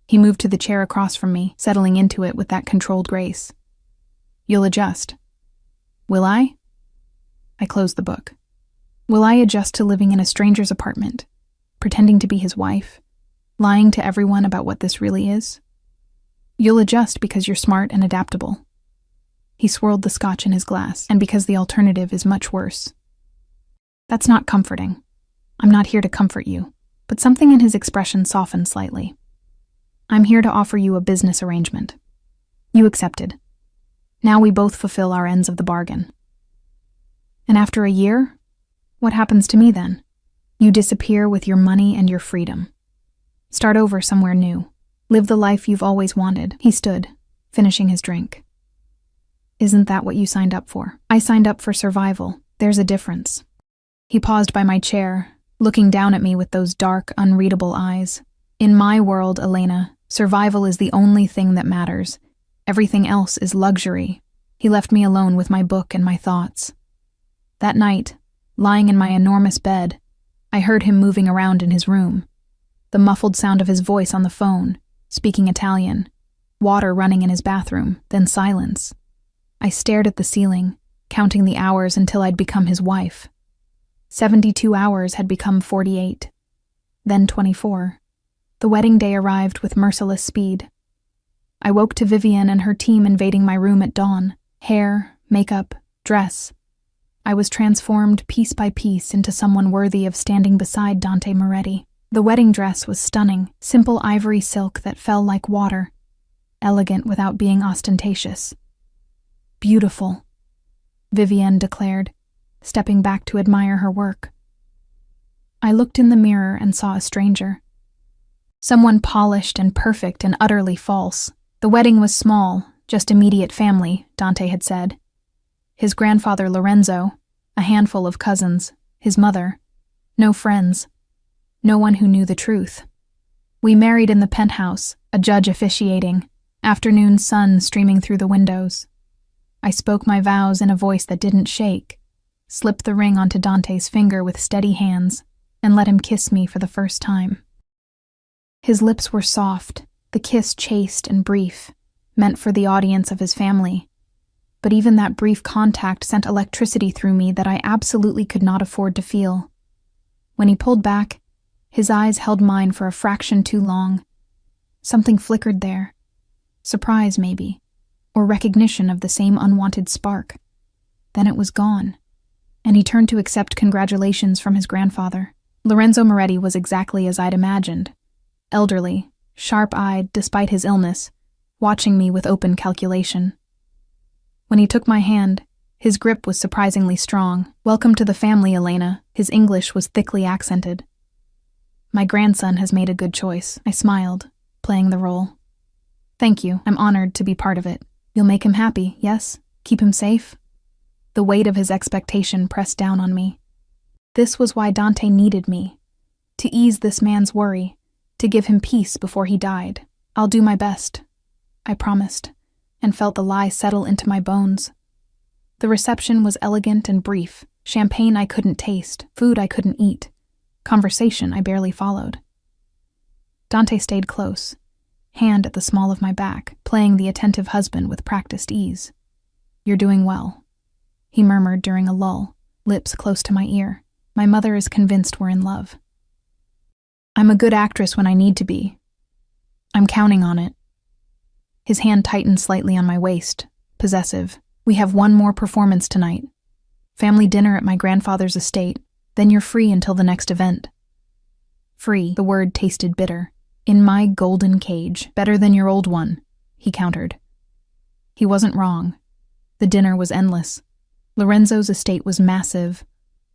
He moved to the chair across from me, settling into it with that controlled grace. You'll adjust. Will I? I closed the book. Will I adjust to living in a stranger's apartment, pretending to be his wife, lying to everyone about what this really is? You'll adjust because you're smart and adaptable. He swirled the scotch in his glass, and because the alternative is much worse. That's not comforting. I'm not here to comfort you, but something in his expression softened slightly. I'm here to offer you a business arrangement. You accepted. Now we both fulfill our ends of the bargain. And after a year, what happens to me then? You disappear with your money and your freedom. Start over somewhere new. Live the life you've always wanted. He stood, finishing his drink. Isn't that what you signed up for? I signed up for survival. There's a difference. He paused by my chair, looking down at me with those dark, unreadable eyes. In my world, Elena, survival is the only thing that matters. Everything else is luxury. He left me alone with my book and my thoughts. That night, lying in my enormous bed, I heard him moving around in his room. The muffled sound of his voice on the phone, speaking Italian, water running in his bathroom, then silence. I stared at the ceiling, counting the hours until I'd become his wife. 72 hours had become 48, then 24. The wedding day arrived with merciless speed. I woke to Vivienne and her team invading my room at dawn. Hair, makeup, dress. I was transformed piece by piece into someone worthy of standing beside Dante Moretti. The wedding dress was stunning, simple ivory silk that fell like water, elegant without being ostentatious. Beautiful, Vivienne declared, stepping back to admire her work. I looked in the mirror and saw a stranger. Someone polished and perfect and utterly false. The wedding was small, just immediate family, Dante had said. His grandfather Lorenzo, a handful of cousins, his mother, no friends, no one who knew the truth. We married in the penthouse, a judge officiating, afternoon sun streaming through the windows. I spoke my vows in a voice that didn't shake, slipped the ring onto Dante's finger with steady hands, and let him kiss me for the first time. His lips were soft, the kiss chaste and brief, meant for the audience of his family. But even that brief contact sent electricity through me that I absolutely could not afford to feel. When he pulled back, his eyes held mine for a fraction too long. Something flickered there. Surprise, maybe, or recognition of the same unwanted spark. Then it was gone, and he turned to accept congratulations from his grandfather. Lorenzo Moretti was exactly as I'd imagined. Elderly, sharp-eyed despite his illness, watching me with open calculation. When he took my hand, his grip was surprisingly strong. "Welcome to the family, Elena." His English was thickly accented. "My grandson has made a good choice," I smiled, playing the role. "Thank you, I'm honored to be part of it. You'll make him happy, yes? Keep him safe?" The weight of his expectation pressed down on me. This was why Dante needed me, to ease this man's worry, to give him peace before he died. "I'll do my best," I promised, and felt the lie settle into my bones. The reception was elegant and brief. Champagne I couldn't taste, food I couldn't eat, conversation I barely followed. Dante stayed close, hand at the small of my back, playing the attentive husband with practiced ease. "You're doing well," he murmured during a lull, lips close to my ear. "My mother is convinced we're in love. I'm a good actress when I need to be. I'm counting on it." His hand tightened slightly on my waist, possessive. "We have one more performance tonight. Family dinner at my grandfather's estate, then you're free until the next event." Free, the word tasted bitter. "In my golden cage, better than your old one," he countered. He wasn't wrong. The dinner was endless. Lorenzo's estate was massive,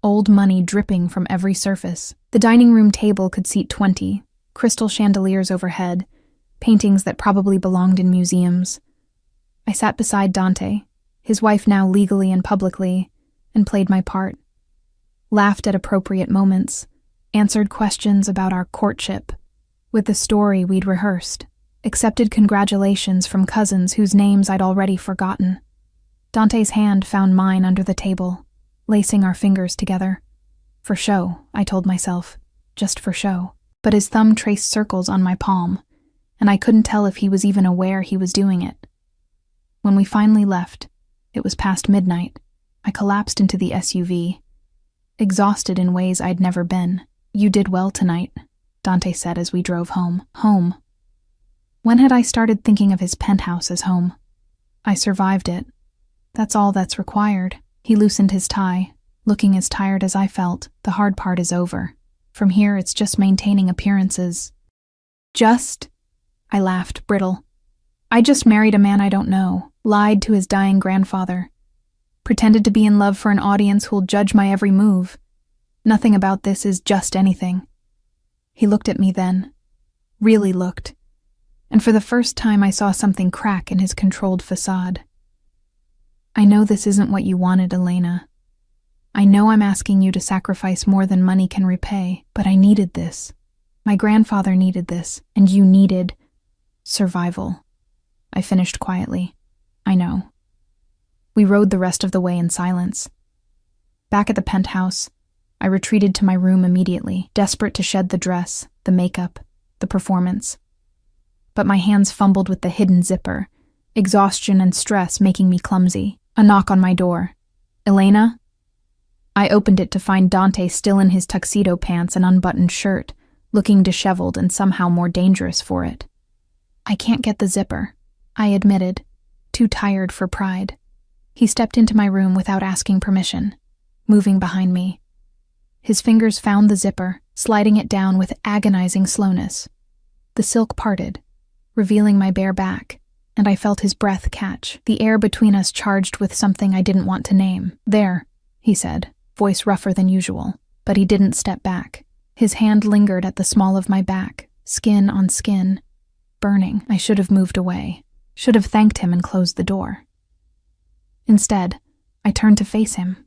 old money dripping from every surface. The dining room table could seat 20, crystal chandeliers overhead, paintings that probably belonged in museums. I sat beside Dante, his wife now legally and publicly, and played my part. Laughed at appropriate moments, answered questions about our courtship, with the story we'd rehearsed, accepted congratulations from cousins whose names I'd already forgotten. Dante's hand found mine under the table, lacing our fingers together. For show, I told myself, just for show. But his thumb traced circles on my palm, and I couldn't tell if he was even aware he was doing it. When we finally left, it was past midnight. I collapsed into the SUV, exhausted in ways I'd never been. "You did well tonight," Dante said as we drove home. Home. When had I started thinking of his penthouse as home? I survived it. That's all that's required. He loosened his tie, looking as tired as I felt. "The hard part is over. From here, it's just maintaining appearances." "Just?" I laughed, brittle. "I just married a man I don't know, lied to his dying grandfather, pretended to be in love for an audience who'll judge my every move. Nothing about this is just anything." He looked at me then, really looked, and for the first time I saw something crack in his controlled facade. "I know this isn't what you wanted, Elena. I know I'm asking you to sacrifice more than money can repay, but I needed this. My grandfather needed this, and you needed survival." I finished quietly. "I know." We rode the rest of the way in silence. Back at the penthouse, I retreated to my room immediately, desperate to shed the dress, the makeup, the performance. But my hands fumbled with the hidden zipper, exhaustion and stress making me clumsy. A knock on my door. "Elena?" I opened it to find Dante still in his tuxedo pants and unbuttoned shirt, looking disheveled and somehow more dangerous for it. "I can't get the zipper," I admitted, too tired for pride. He stepped into my room without asking permission, moving behind me. His fingers found the zipper, sliding it down with agonizing slowness. The silk parted, revealing my bare back, and I felt his breath catch, the air between us charged with something I didn't want to name. "There," he said, voice rougher than usual, but he didn't step back. His hand lingered at the small of my back, skin on skin, burning. I should have moved away, should have thanked him and closed the door. Instead, I turned to face him.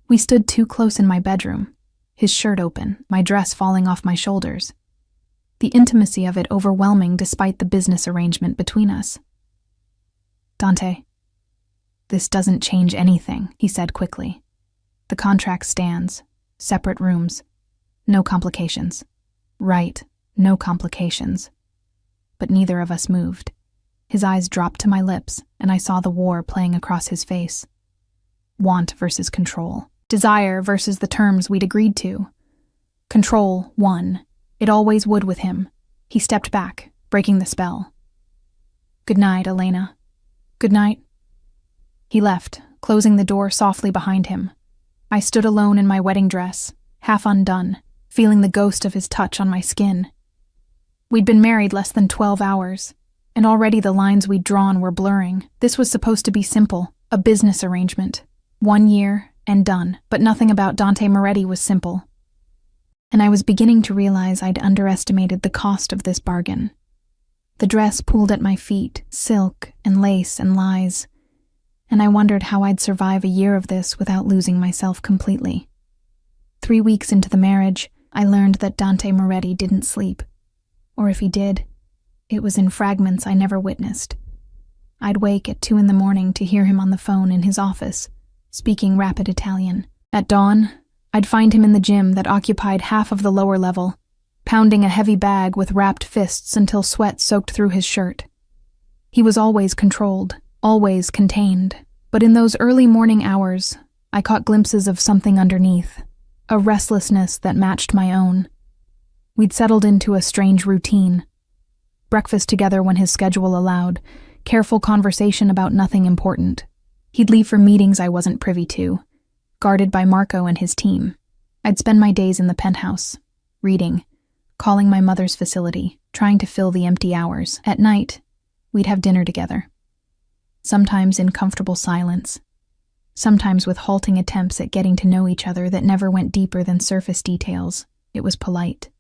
We stood too close in my bedroom, his shirt open, my dress falling off my shoulders. The intimacy of it overwhelming despite the business arrangement between us. "Dante, this doesn't change anything," he said quickly. "The contract stands. Separate rooms. No complications." "Right, no complications. but neither of us moved. His eyes dropped to my lips, and I saw the war playing across his face. Want versus control. Desire versus the terms we'd agreed to. Control won. It always would with him. He stepped back, breaking the spell. "Good night, Elena." "Good night." He left, closing the door softly behind him. I stood alone in my wedding dress, half undone, feeling the ghost of his touch on my skin. We'd been married less than 12 hours, and already the lines we'd drawn were blurring. This was supposed to be simple, a business arrangement. 1 year, and done, but nothing about Dante Moretti was simple. And I was beginning to realize I'd underestimated the cost of this bargain. The dress pooled at my feet, silk and lace and lies, and I wondered how I'd survive a year of this without losing myself completely. 3 weeks into the marriage, I learned that Dante Moretti didn't sleep. Or if he did, it was in fragments I never witnessed. I'd wake at 2 a.m. to hear him on the phone in his office, speaking rapid Italian. At dawn, I'd find him in the gym that occupied half of the lower level, pounding a heavy bag with wrapped fists until sweat soaked through his shirt. He was always controlled, always contained, but in those early morning hours, I caught glimpses of something underneath, a restlessness that matched my own. We'd settled into a strange routine. Breakfast together when his schedule allowed, careful conversation about nothing important. He'd leave for meetings I wasn't privy to, guarded by Marco and his team. I'd spend my days in the penthouse, reading, calling my mother's facility, trying to fill the empty hours. At night, we'd have dinner together. Sometimes in comfortable silence, sometimes with halting attempts at getting to know each other that never went deeper than surface details. It was polite,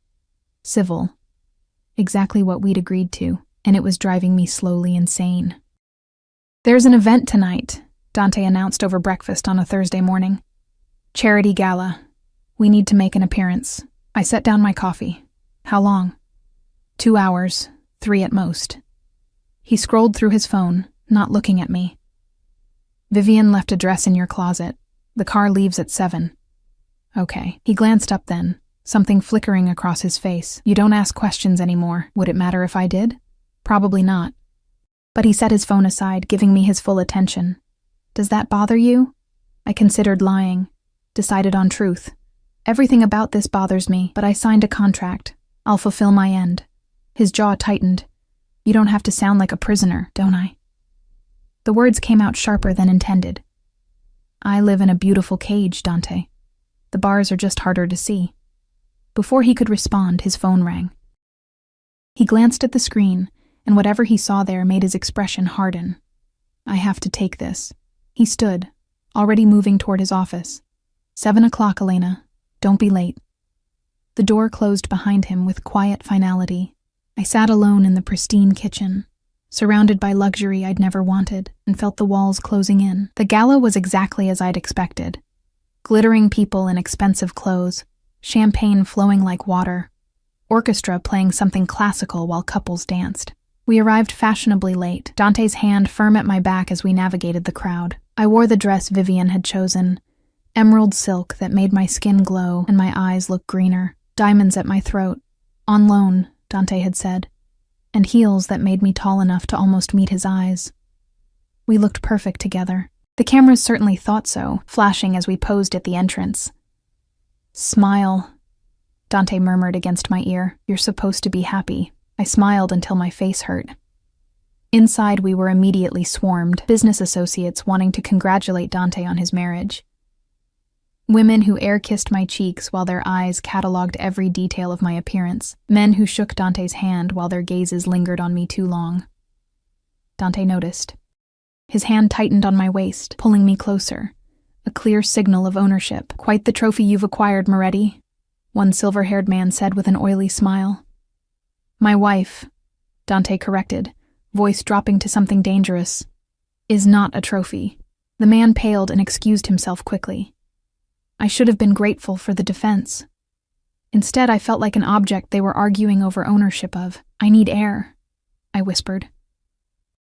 civil, exactly what we'd agreed to, and it was driving me slowly insane. "There's an event tonight," Dante announced over breakfast on a Thursday morning. "Charity gala. We need to make an appearance." I set down my coffee. "How long?" 2 hours, 3 at most." He scrolled through his phone, not looking at me. "Vivian left a dress in your closet. The car leaves at 7. "Okay." He glanced up then, something flickering across his face. "You don't ask questions anymore. Would it matter if I did?" "Probably not." But he set his phone aside, giving me his full attention. "Does that bother you?" I considered lying, decided on truth. "Everything about this bothers me, but I signed a contract. I'll fulfill my end." His jaw tightened. "You don't have to sound like a prisoner, don't I?" The words came out sharper than intended. "I live in a beautiful cage, Dante. The bars are just harder to see." Before he could respond, his phone rang. He glanced at the screen, and whatever he saw there made his expression harden. "I have to take this." He stood, already moving toward his office. 7 o'clock, Elena. Don't be late." The door closed behind him with quiet finality. I sat alone in the pristine kitchen, surrounded by luxury I'd never wanted, and felt the walls closing in. The gala was exactly as I'd expected. Glittering people in expensive clothes, champagne flowing like water, orchestra playing something classical while couples danced. We arrived fashionably late, Dante's hand firm at my back as we navigated the crowd. I wore the dress Vivian had chosen, emerald silk that made my skin glow and my eyes look greener, diamonds at my throat, on loan, Dante had said, and heels that made me tall enough to almost meet his eyes. We looked perfect together. The cameras certainly thought so, flashing as we posed at the entrance. "Smile," Dante murmured against my ear. "You're supposed to be happy." I smiled until my face hurt. Inside, we were immediately swarmed, business associates wanting to congratulate Dante on his marriage. Women who air-kissed my cheeks while their eyes catalogued every detail of my appearance. Men who shook Dante's hand while their gazes lingered on me too long. Dante noticed. His hand tightened on my waist, pulling me closer. A clear signal of ownership. "Quite the trophy you've acquired, Moretti," one silver-haired man said with an oily smile. "My wife," Dante corrected, voice dropping to something dangerous, "is not a trophy." The man paled and excused himself quickly. I should have been grateful for the defense. Instead, I felt like an object they were arguing over ownership of. "I need air," I whispered.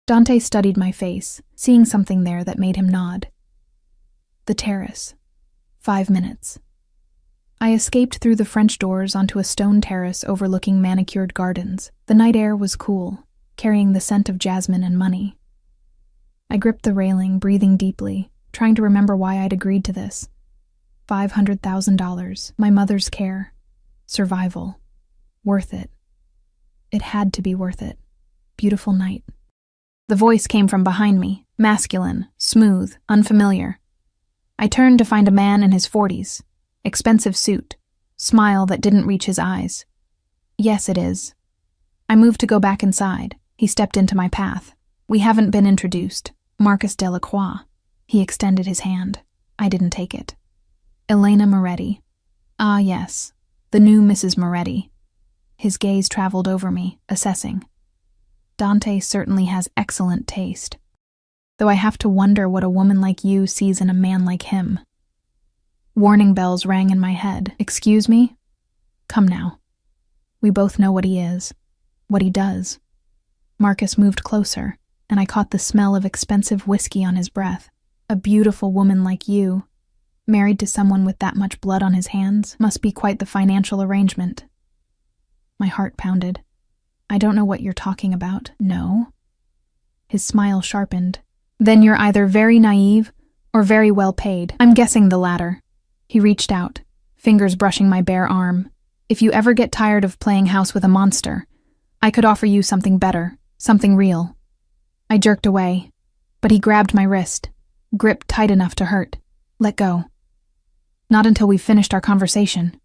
Dante studied my face, seeing something there that made him nod. "The terrace. 5 minutes." I escaped through the French doors onto a stone terrace overlooking manicured gardens. The night air was cool, carrying the scent of jasmine and money. I gripped the railing, breathing deeply, trying to remember why I'd agreed to this. $500,000, my mother's care, survival. Worth it. It had to be worth it. Beautiful night. The voice came from behind me, masculine, smooth, unfamiliar. I turned to find a man in his 40s, expensive suit, smile that didn't reach his eyes. Yes, it is. I moved to go back inside. He stepped into my path. We haven't been introduced. Marcus Delacroix. He extended his hand. I didn't take it. Elena Moretti. Ah, yes. The new Mrs. Moretti. His gaze traveled over me, assessing. Dante certainly has excellent taste. Though I have to wonder what a woman like you sees in a man like him. Warning bells rang in my head. Excuse me? Come now. We both know what he is, what he does. Marcus moved closer, and I caught the smell of expensive whiskey on his breath. A beautiful woman like you, married to someone with that much blood on his hands, must be quite the financial arrangement. My heart pounded. I don't know what you're talking about. No? His smile sharpened. Then you're either very naive or very well paid. I'm guessing the latter. He reached out, fingers brushing my bare arm. If you ever get tired of playing house with a monster, I could offer you something better, something real. I jerked away, but he grabbed my wrist, gripped tight enough to hurt. Let go. Not until we've finished our conversation.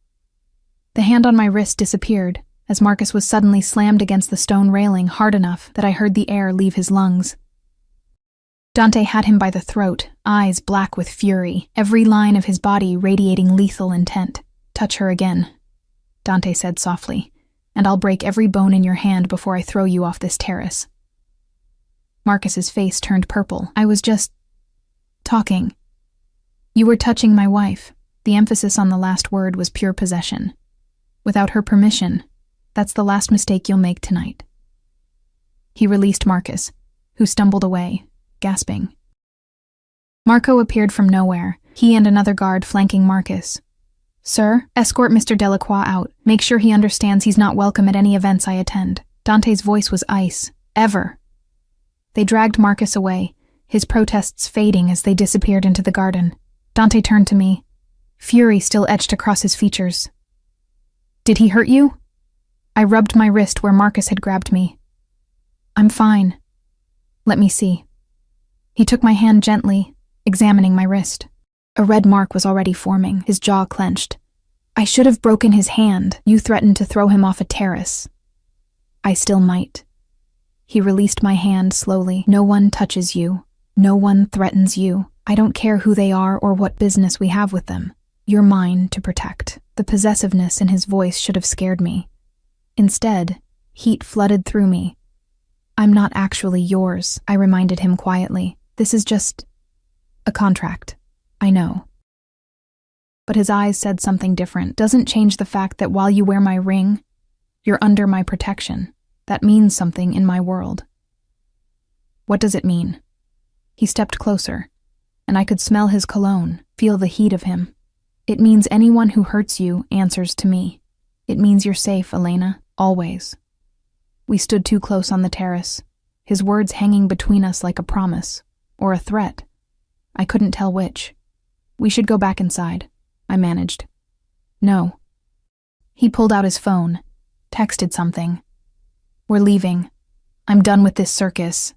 The hand on my wrist disappeared, as Marcus was suddenly slammed against the stone railing hard enough that I heard the air leave his lungs. Dante had him by the throat, eyes black with fury, every line of his body radiating lethal intent. Touch her again, Dante said softly, and I'll break every bone in your hand before I throw you off this terrace. Marcus's face turned purple. I was just talking. You were touching my wife. The emphasis on the last word was pure possession. Without her permission, that's the last mistake you'll make tonight. He released Marcus, who stumbled away, gasping. Marco appeared from nowhere, he and another guard flanking Marcus. Sir, escort Mr. Delacroix out. Make sure he understands he's not welcome at any events I attend. Dante's voice was ice. Ever. They dragged Marcus away, his protests fading as they disappeared into the garden. Dante turned to me, fury still etched across his features. Did he hurt you? I rubbed my wrist where Marcus had grabbed me. I'm fine. Let me see. He took my hand gently, examining my wrist. A red mark was already forming, his jaw clenched. I should have broken his hand. You threatened to throw him off a terrace. I still might. He released my hand slowly. No one touches you. No one threatens you. I don't care who they are or what business we have with them. You're mine to protect. The possessiveness in his voice should have scared me. Instead, heat flooded through me. I'm not actually yours, I reminded him quietly. This is just a contract. I know. But his eyes said something different. Doesn't change the fact that while you wear my ring, you're under my protection. That means something in my world. What does it mean? He stepped closer, and I could smell his cologne, feel the heat of him. It means anyone who hurts you answers to me. It means you're safe, Elena, always. We stood too close on the terrace, his words hanging between us like a promise, or a threat. I couldn't tell which. We should go back inside, I managed. No. He pulled out his phone, texted something. We're leaving. I'm done with this circus.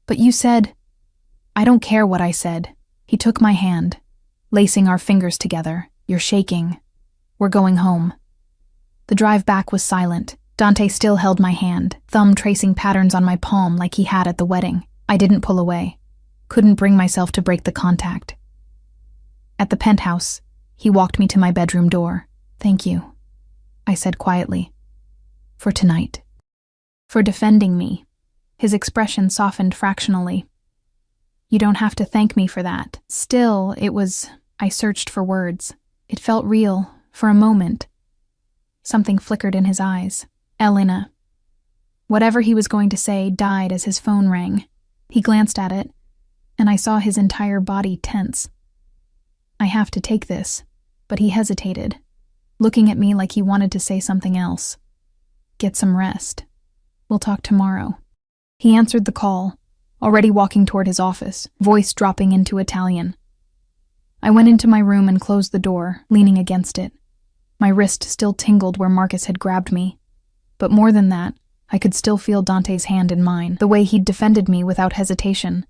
But you said... I don't care what I said. He took my hand, lacing our fingers together. You're shaking. We're going home. The drive back was silent. Dante still held my hand, thumb tracing patterns on my palm like he had at the wedding. I didn't pull away. Couldn't bring myself to break the contact. At the penthouse, he walked me to my bedroom door. Thank you, I said quietly. For tonight. For defending me. His expression softened fractionally. You don't have to thank me for that. Still, I searched for words. It felt real, for a moment. Something flickered in his eyes. Elena. Whatever he was going to say died as his phone rang. He glanced at it, and I saw his entire body tense. I have to take this, but he hesitated. looking at me like he wanted to say something else. "Get some rest. We'll talk tomorrow." He answered the call, already walking toward his office, voice dropping into Italian. I went into my room and closed the door, leaning against it. My wrist still tingled where Marcus had grabbed me. But more than that, I could still feel Dante's hand in mine, the way he'd defended me without hesitation.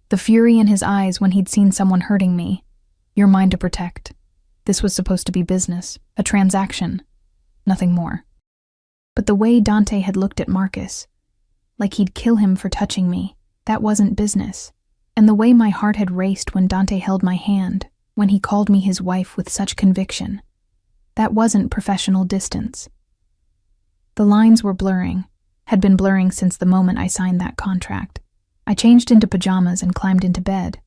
The fury in his eyes when he'd seen someone hurting me. You're mine to protect. This was supposed to be business, a transaction, nothing more. But the way Dante had looked at Marcus, like he'd kill him for touching me, that wasn't business. And the way my heart had raced when Dante held my hand, when he called me his wife with such conviction, that wasn't professional distance. The lines were blurring, had been blurring since the moment I signed that contract. I changed into pajamas and climbed into bed,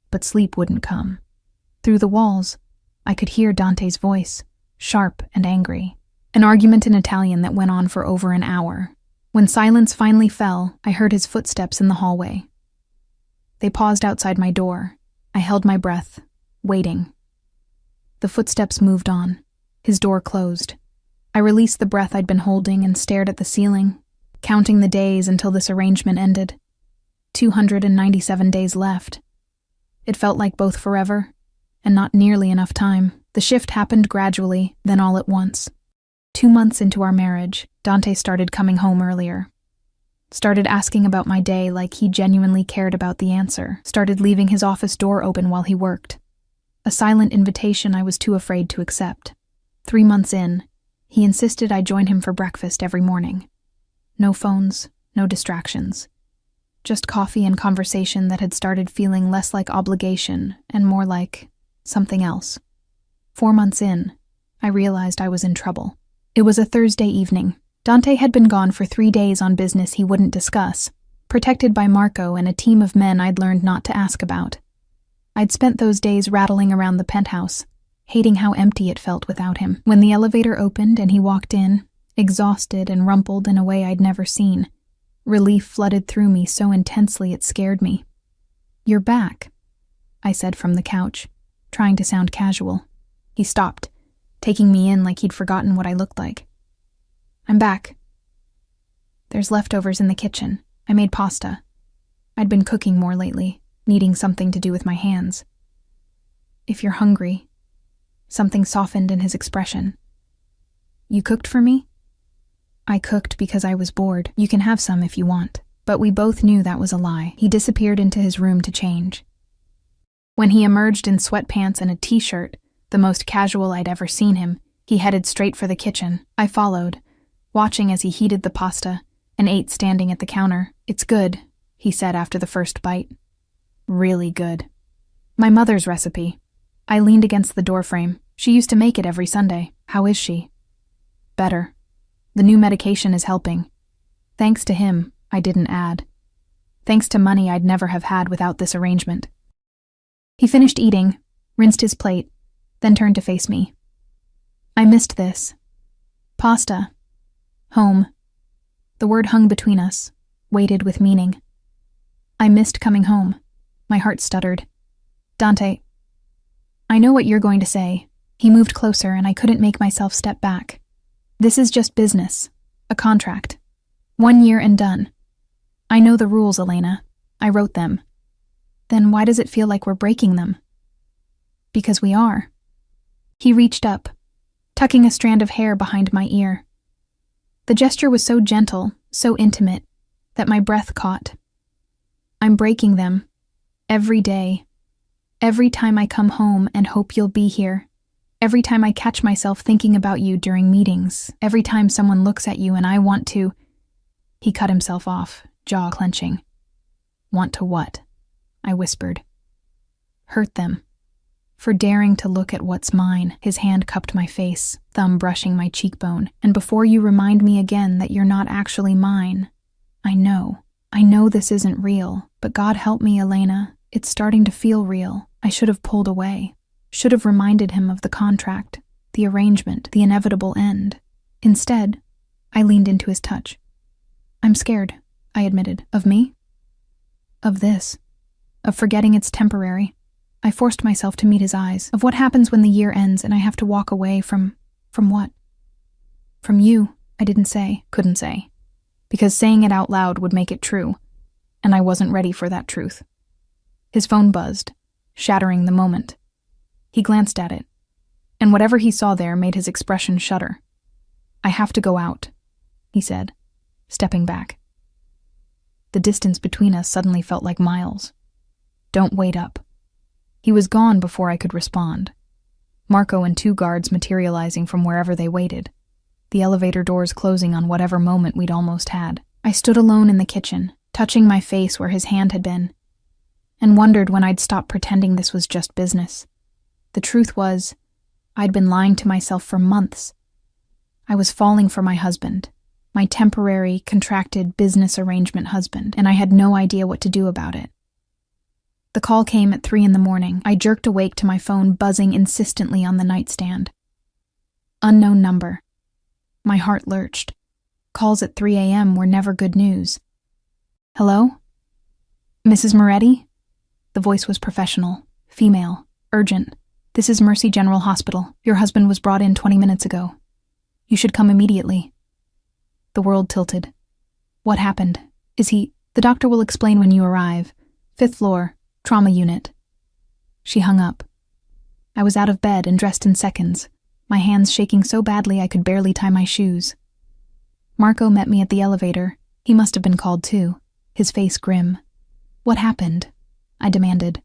but sleep wouldn't come. Through the walls, I could hear Dante's voice, sharp and angry, an argument in Italian that went on for over an hour. When silence finally fell, I heard his footsteps in the hallway. They paused outside my door. I held my breath, waiting. The footsteps moved on. His door closed. I released the breath I'd been holding and stared at the ceiling, counting the days until this arrangement ended. 297 days left. It felt like both forever, and not nearly enough time. The shift happened gradually, then all at once. 2 months into our marriage, Dante started coming home earlier. Started asking about my day like he genuinely cared about the answer. Started leaving his office door open while he worked. A silent invitation I was too afraid to accept. 3 months in, he insisted I join him for breakfast every morning. No phones, no distractions. Just coffee and conversation that had started feeling less like obligation and more like something else. 4 months in, I realized I was in trouble. It was a Thursday evening. Dante had been gone for 3 days on business he wouldn't discuss, protected by Marco and a team of men I'd learned not to ask about. I'd spent those days rattling around the penthouse, hating how empty it felt without him. When the elevator opened and he walked in, exhausted and rumpled in a way I'd never seen, relief flooded through me so intensely it scared me. "You're back," I said from the couch, trying to sound casual. He stopped, taking me in like he'd forgotten what I looked like. "I'm back. There's leftovers in the kitchen. I made pasta. I'd been cooking more lately, needing something to do with my hands. If you're hungry." Something softened in his expression. "You cooked for me?" "I cooked because I was bored. You can have some if you want." But we both knew that was a lie. He disappeared into his room to change. When he emerged in sweatpants and a t-shirt, the most casual I'd ever seen him, he headed straight for the kitchen. I followed, watching as he heated the pasta and ate standing at the counter. "It's good," he said after the first bite. "Really good. My mother's recipe." I leaned against the doorframe. "She used to make it every Sunday. How is she?" "Better. The new medication is helping. Thanks to him," I didn't add. Thanks to money I'd never have had without this arrangement. He finished eating, rinsed his plate, then turned to face me. "I missed this. Pasta. Home." The word hung between us, weighted with meaning. "I missed coming home." My heart stuttered. "Dante, I know what you're going to say." He moved closer and I couldn't make myself step back. "This is just business. A contract. 1 year and done. I know the rules, Elena. I wrote them. Then why does it feel like we're breaking them?" "Because we are." He reached up, tucking a strand of hair behind my ear. The gesture was so gentle, so intimate, that my breath caught. "I'm breaking them. Every day. Every time I come home and hope you'll be here. Every time I catch myself thinking about you during meetings. Every time someone looks at you and I want to..." He cut himself off, jaw clenching. "Want to what?" I whispered. "Hurt them. For daring to look at what's mine." His hand cupped my face, thumb brushing my cheekbone. "And before you remind me again that you're not actually mine, I know this isn't real, but God help me, Elena, it's starting to feel real. I should have pulled away. Should have reminded him of the contract, the arrangement, the inevitable end. Instead, I leaned into his touch. "I'm scared," I admitted. "Of me?" "Of this. Of forgetting it's temporary." I forced myself to meet his eyes. "Of what happens when the year ends and I have to walk away from From what? From you, I didn't say, couldn't say. Because saying it out loud would make it true, and I wasn't ready for that truth. His phone buzzed, shattering the moment. He glanced at it, and whatever he saw there made his expression shudder. I have to go out, he said, stepping back. The distance between us suddenly felt like miles. Don't wait up. He was gone before I could respond. Marco and 2 guards materializing from wherever they waited, the elevator doors closing on whatever moment we'd almost had. I stood alone in the kitchen, touching my face where his hand had been, and wondered when I'd stop pretending this was just business. The truth was, I'd been lying to myself for months. I was falling for my husband, my temporary, contracted business arrangement husband, and I had no idea what to do about it. The call came at 3 a.m. I jerked awake to my phone buzzing insistently on the nightstand. Unknown number. My heart lurched. Calls at 3 a.m. were never good news. Hello? Mrs. Moretti? The voice was professional, female, urgent. This is Mercy General Hospital. Your husband was brought in 20 minutes ago. You should come immediately. The world tilted. What happened? Is he... The doctor will explain when you arrive. 5th floor, trauma unit. She hung up. I was out of bed and dressed in seconds, my hands shaking so badly I could barely tie my shoes. Marco met me at the elevator. He must have been called too, his face grim. What happened? I demanded.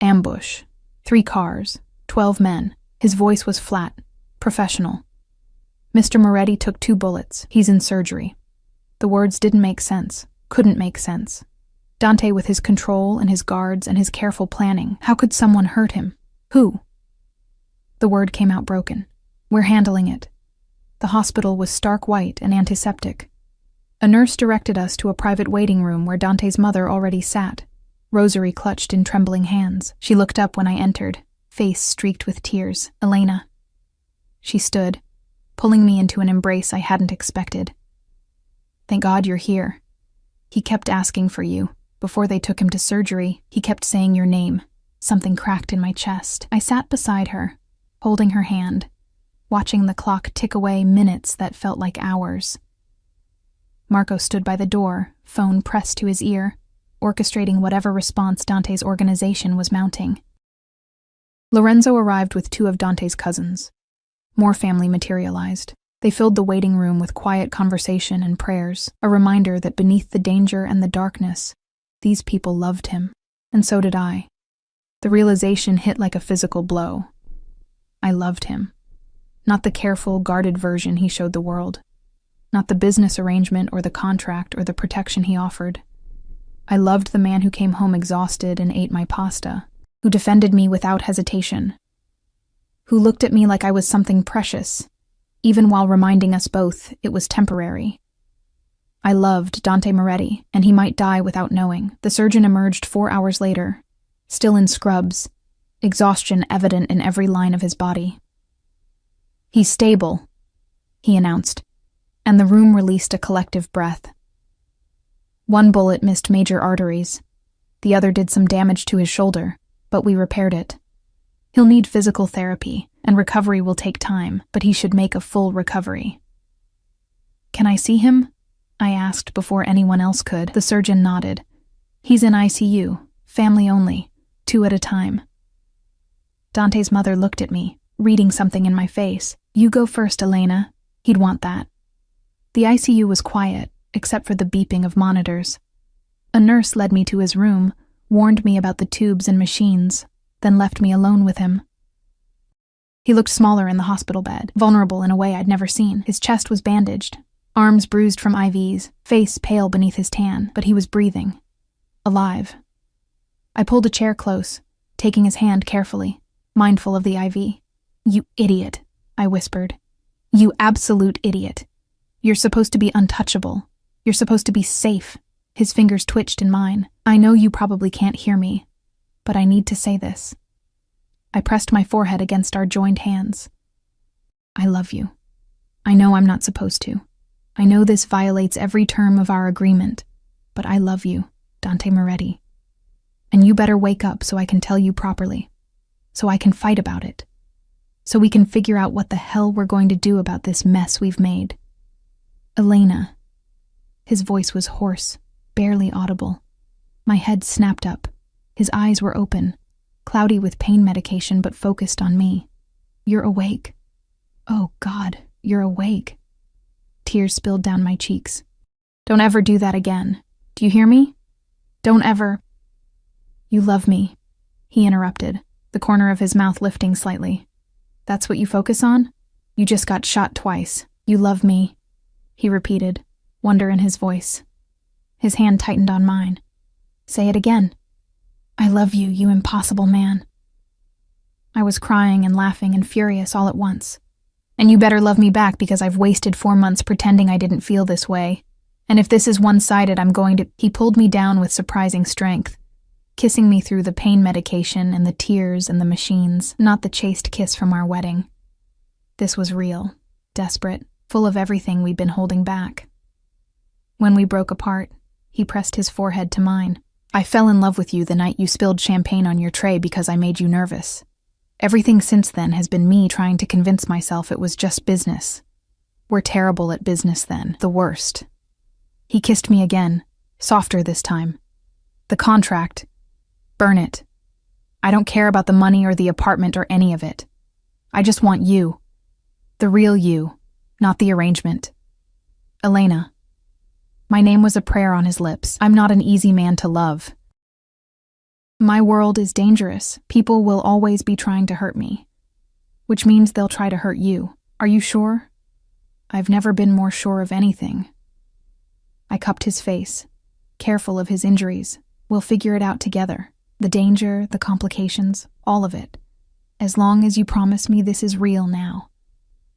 Ambush. 3 cars. 12 men. His voice was flat, professional. Mr. Moretti took 2 bullets. He's in surgery. The words didn't make sense, couldn't make sense. Dante with his control and his guards and his careful planning. How could someone hurt him? Who? The word came out broken. We're handling it. The hospital was stark white and antiseptic. A nurse directed us to a private waiting room where Dante's mother already sat, rosary clutched in trembling hands. She looked up when I entered, face streaked with tears. Elena. She stood, pulling me into an embrace I hadn't expected. Thank God you're here. He kept asking for you. Before they took him to surgery, he kept saying your name. Something cracked in my chest. I sat beside her, holding her hand, watching the clock tick away minutes that felt like hours. Marco stood by the door, phone pressed to his ear, orchestrating whatever response Dante's organization was mounting. Lorenzo arrived with 2 of Dante's cousins. More family materialized. They filled the waiting room with quiet conversation and prayers, a reminder that beneath the danger and the darkness, these people loved him, and so did I. The realization hit like a physical blow. I loved him. Not the careful, guarded version he showed the world. Not the business arrangement or the contract or the protection he offered. I loved the man who came home exhausted and ate my pasta, who defended me without hesitation, who looked at me like I was something precious, even while reminding us both it was temporary. I loved Dante Moretti, and he might die without knowing. The surgeon emerged 4 hours later, still in scrubs, exhaustion evident in every line of his body. He's stable, he announced, and the room released a collective breath. 1 bullet missed major arteries. The other did some damage to his shoulder, but we repaired it. He'll need physical therapy, and recovery will take time, but he should make a full recovery. Can I see him? I asked before anyone else could. The surgeon nodded. He's in ICU, family only, 2 at a time. Dante's mother looked at me, reading something in my face. You go first, Elena. He'd want that. The ICU was quiet, except for the beeping of monitors. A nurse led me to his room, warned me about the tubes and machines, then left me alone with him. He looked smaller in the hospital bed, vulnerable in a way I'd never seen. His chest was bandaged, arms bruised from IVs, face pale beneath his tan, but he was breathing. Alive. I pulled a chair close, taking his hand carefully, mindful of the IV. You idiot, I whispered. You absolute idiot. You're supposed to be untouchable. You're supposed to be safe. His fingers twitched in mine. I know you probably can't hear me, but I need to say this. I pressed my forehead against our joined hands. I love you. I know I'm not supposed to. I know this violates every term of our agreement, but I love you, Dante Moretti. And you better wake up so I can tell you properly, so I can fight about it. so we can figure out what the hell we're going to do about this mess we've made. Elena. His voice was hoarse, barely audible. My head snapped up. His eyes were open, cloudy with pain medication but focused on me. You're awake. Oh God, you're awake. Tears spilled down my cheeks. Don't ever do that again. Do you hear me? Don't ever. You love me, he interrupted, the corner of his mouth lifting slightly. That's what you focus on? You just got shot twice. You love me, he repeated, wonder in his voice. His hand tightened on mine. Say it again. I love you, you impossible man. I was crying and laughing and furious all at once. And you better love me back because I've wasted 4 months pretending I didn't feel this way. And if this is one-sided, I'm going to— He pulled me down with surprising strength, kissing me through the pain medication and the tears and the machines, not the chaste kiss from our wedding. This was real, desperate, full of everything we'd been holding back. When we broke apart, he pressed his forehead to mine. I fell in love with you the night you spilled champagne on your tray because I made you nervous. Everything since then has been me trying to convince myself it was just business. We're terrible at business then, the worst. He kissed me again, softer this time. The contract. Burn it. I don't care about the money or the apartment or any of it. I just want you. The real you, not the arrangement. Elena. My name was a prayer on his lips. I'm not an easy man to love. My world is dangerous. People will always be trying to hurt me. Which means they'll try to hurt you. Are you sure? I've never been more sure of anything. I cupped his face, careful of his injuries. We'll figure it out together. The danger, the complications, all of it. As long as you promise me this is real now.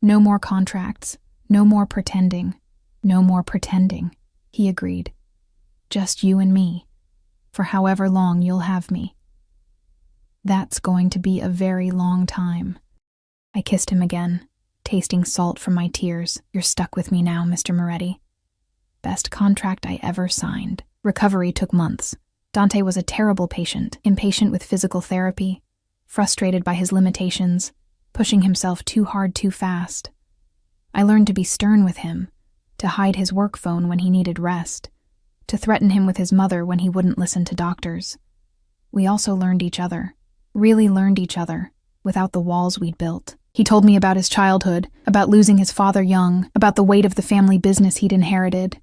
No more contracts, no more pretending, no more pretending, he agreed. Just you and me, for however long you'll have me. That's going to be a very long time. I kissed him again, tasting salt from my tears. You're stuck with me now, Mr. Moretti. Best contract I ever signed. Recovery took months. Dante was a terrible patient, impatient with physical therapy, frustrated by his limitations, pushing himself too hard too fast. I learned to be stern with him, to hide his work phone when he needed rest, to threaten him with his mother when he wouldn't listen to doctors. We also learned each other, really learned each other, without the walls we'd built. He told me about his childhood, about losing his father young, about the weight of the family business he'd inherited.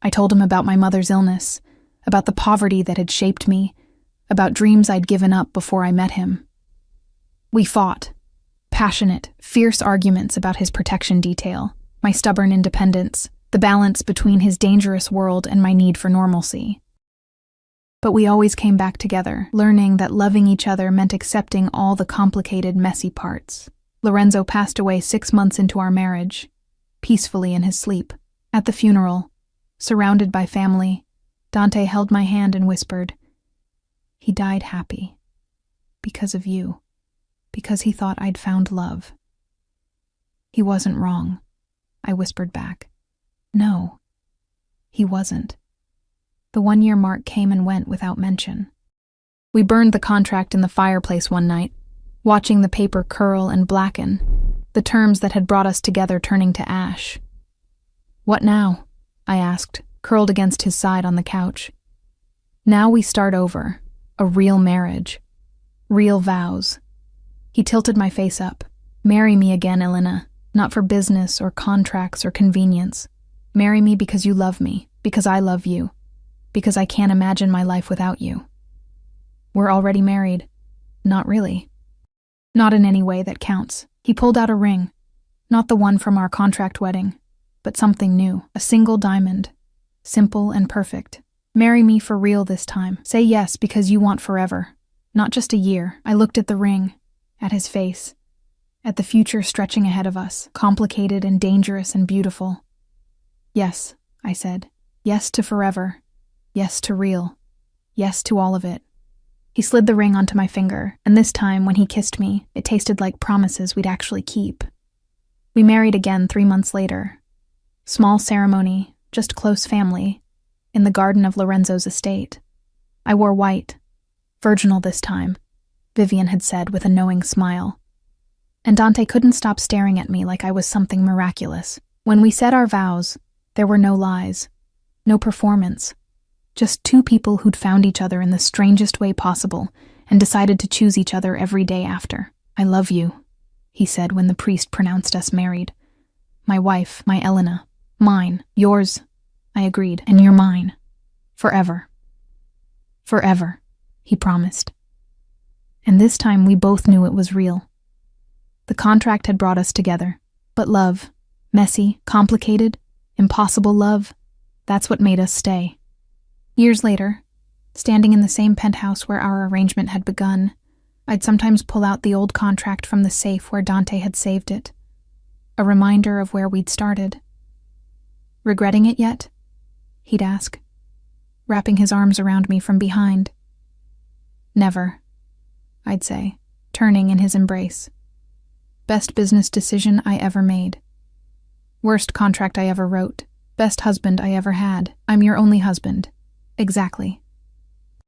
I told him about my mother's illness, about the poverty that had shaped me, about dreams I'd given up before I met him. We fought. Passionate, fierce arguments about his protection detail, my stubborn independence, the balance between his dangerous world and my need for normalcy. But we always came back together, learning that loving each other meant accepting all the complicated, messy parts. Lorenzo passed away 6 months into our marriage, peacefully in his sleep. At the funeral, surrounded by family, Dante held my hand and whispered, "He died happy. Because of you. Because he thought I'd found love." He wasn't wrong, I whispered back. No, he wasn't. The 1-year mark came and went without mention. We burned the contract in the fireplace one night, watching the paper curl and blacken, the terms that had brought us together turning to ash. What now? I asked, curled against his side on the couch. Now we start over, a real marriage, real vows. He tilted my face up. Marry me again, Elena, not for business or contracts or convenience. Marry me because you love me, because I love you, because I can't imagine my life without you. We're already married. Not really. Not in any way that counts. He pulled out a ring, not the one from our contract wedding, but something new, a single diamond, simple and perfect. Marry me for real this time. Say yes because you want forever, not just a year. I looked at the ring, at his face, at the future stretching ahead of us, complicated and dangerous and beautiful. Yes, I said. Yes to forever. Yes to real. Yes to all of it. He slid the ring onto my finger, and this time, when he kissed me, it tasted like promises we'd actually keep. We married again 3 months later. Small ceremony, just close family, in the garden of Lorenzo's estate. I wore white, virginal this time, Vivian had said with a knowing smile. And Dante couldn't stop staring at me like I was something miraculous. When we said our vows, there were no lies, no performance. Just two people who'd found each other in the strangest way possible and decided to choose each other every day after. "I love you," he said when the priest pronounced us married. "My wife, my Elena. Mine. Yours," I agreed, "and you're mine. Forever." "Forever," he promised. And this time we both knew it was real. The contract had brought us together, but love, messy, complicated, impossible love, that's what made us stay. Years later, standing in the same penthouse where our arrangement had begun, I'd sometimes pull out the old contract from the safe where Dante had saved it, a reminder of where we'd started. "Regretting it yet?" he'd ask, wrapping his arms around me from behind. "Never," I'd say, turning in his embrace. "Best business decision I ever made. Worst contract I ever wrote. Best husband I ever had. I'm your only husband. Exactly."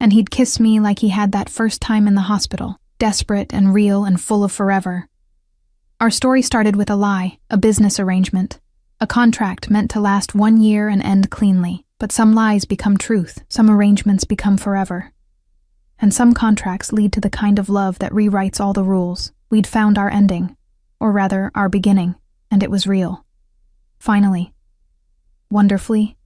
And he'd kiss me like he had that first time in the hospital, desperate and real and full of forever. Our story started with a lie, a business arrangement, a contract meant to last 1 year and end cleanly. But some lies become truth, some arrangements become forever. And some contracts lead to the kind of love that rewrites all the rules. We'd found our ending, or rather, our beginning, and it was real. Finally. Wonderfully,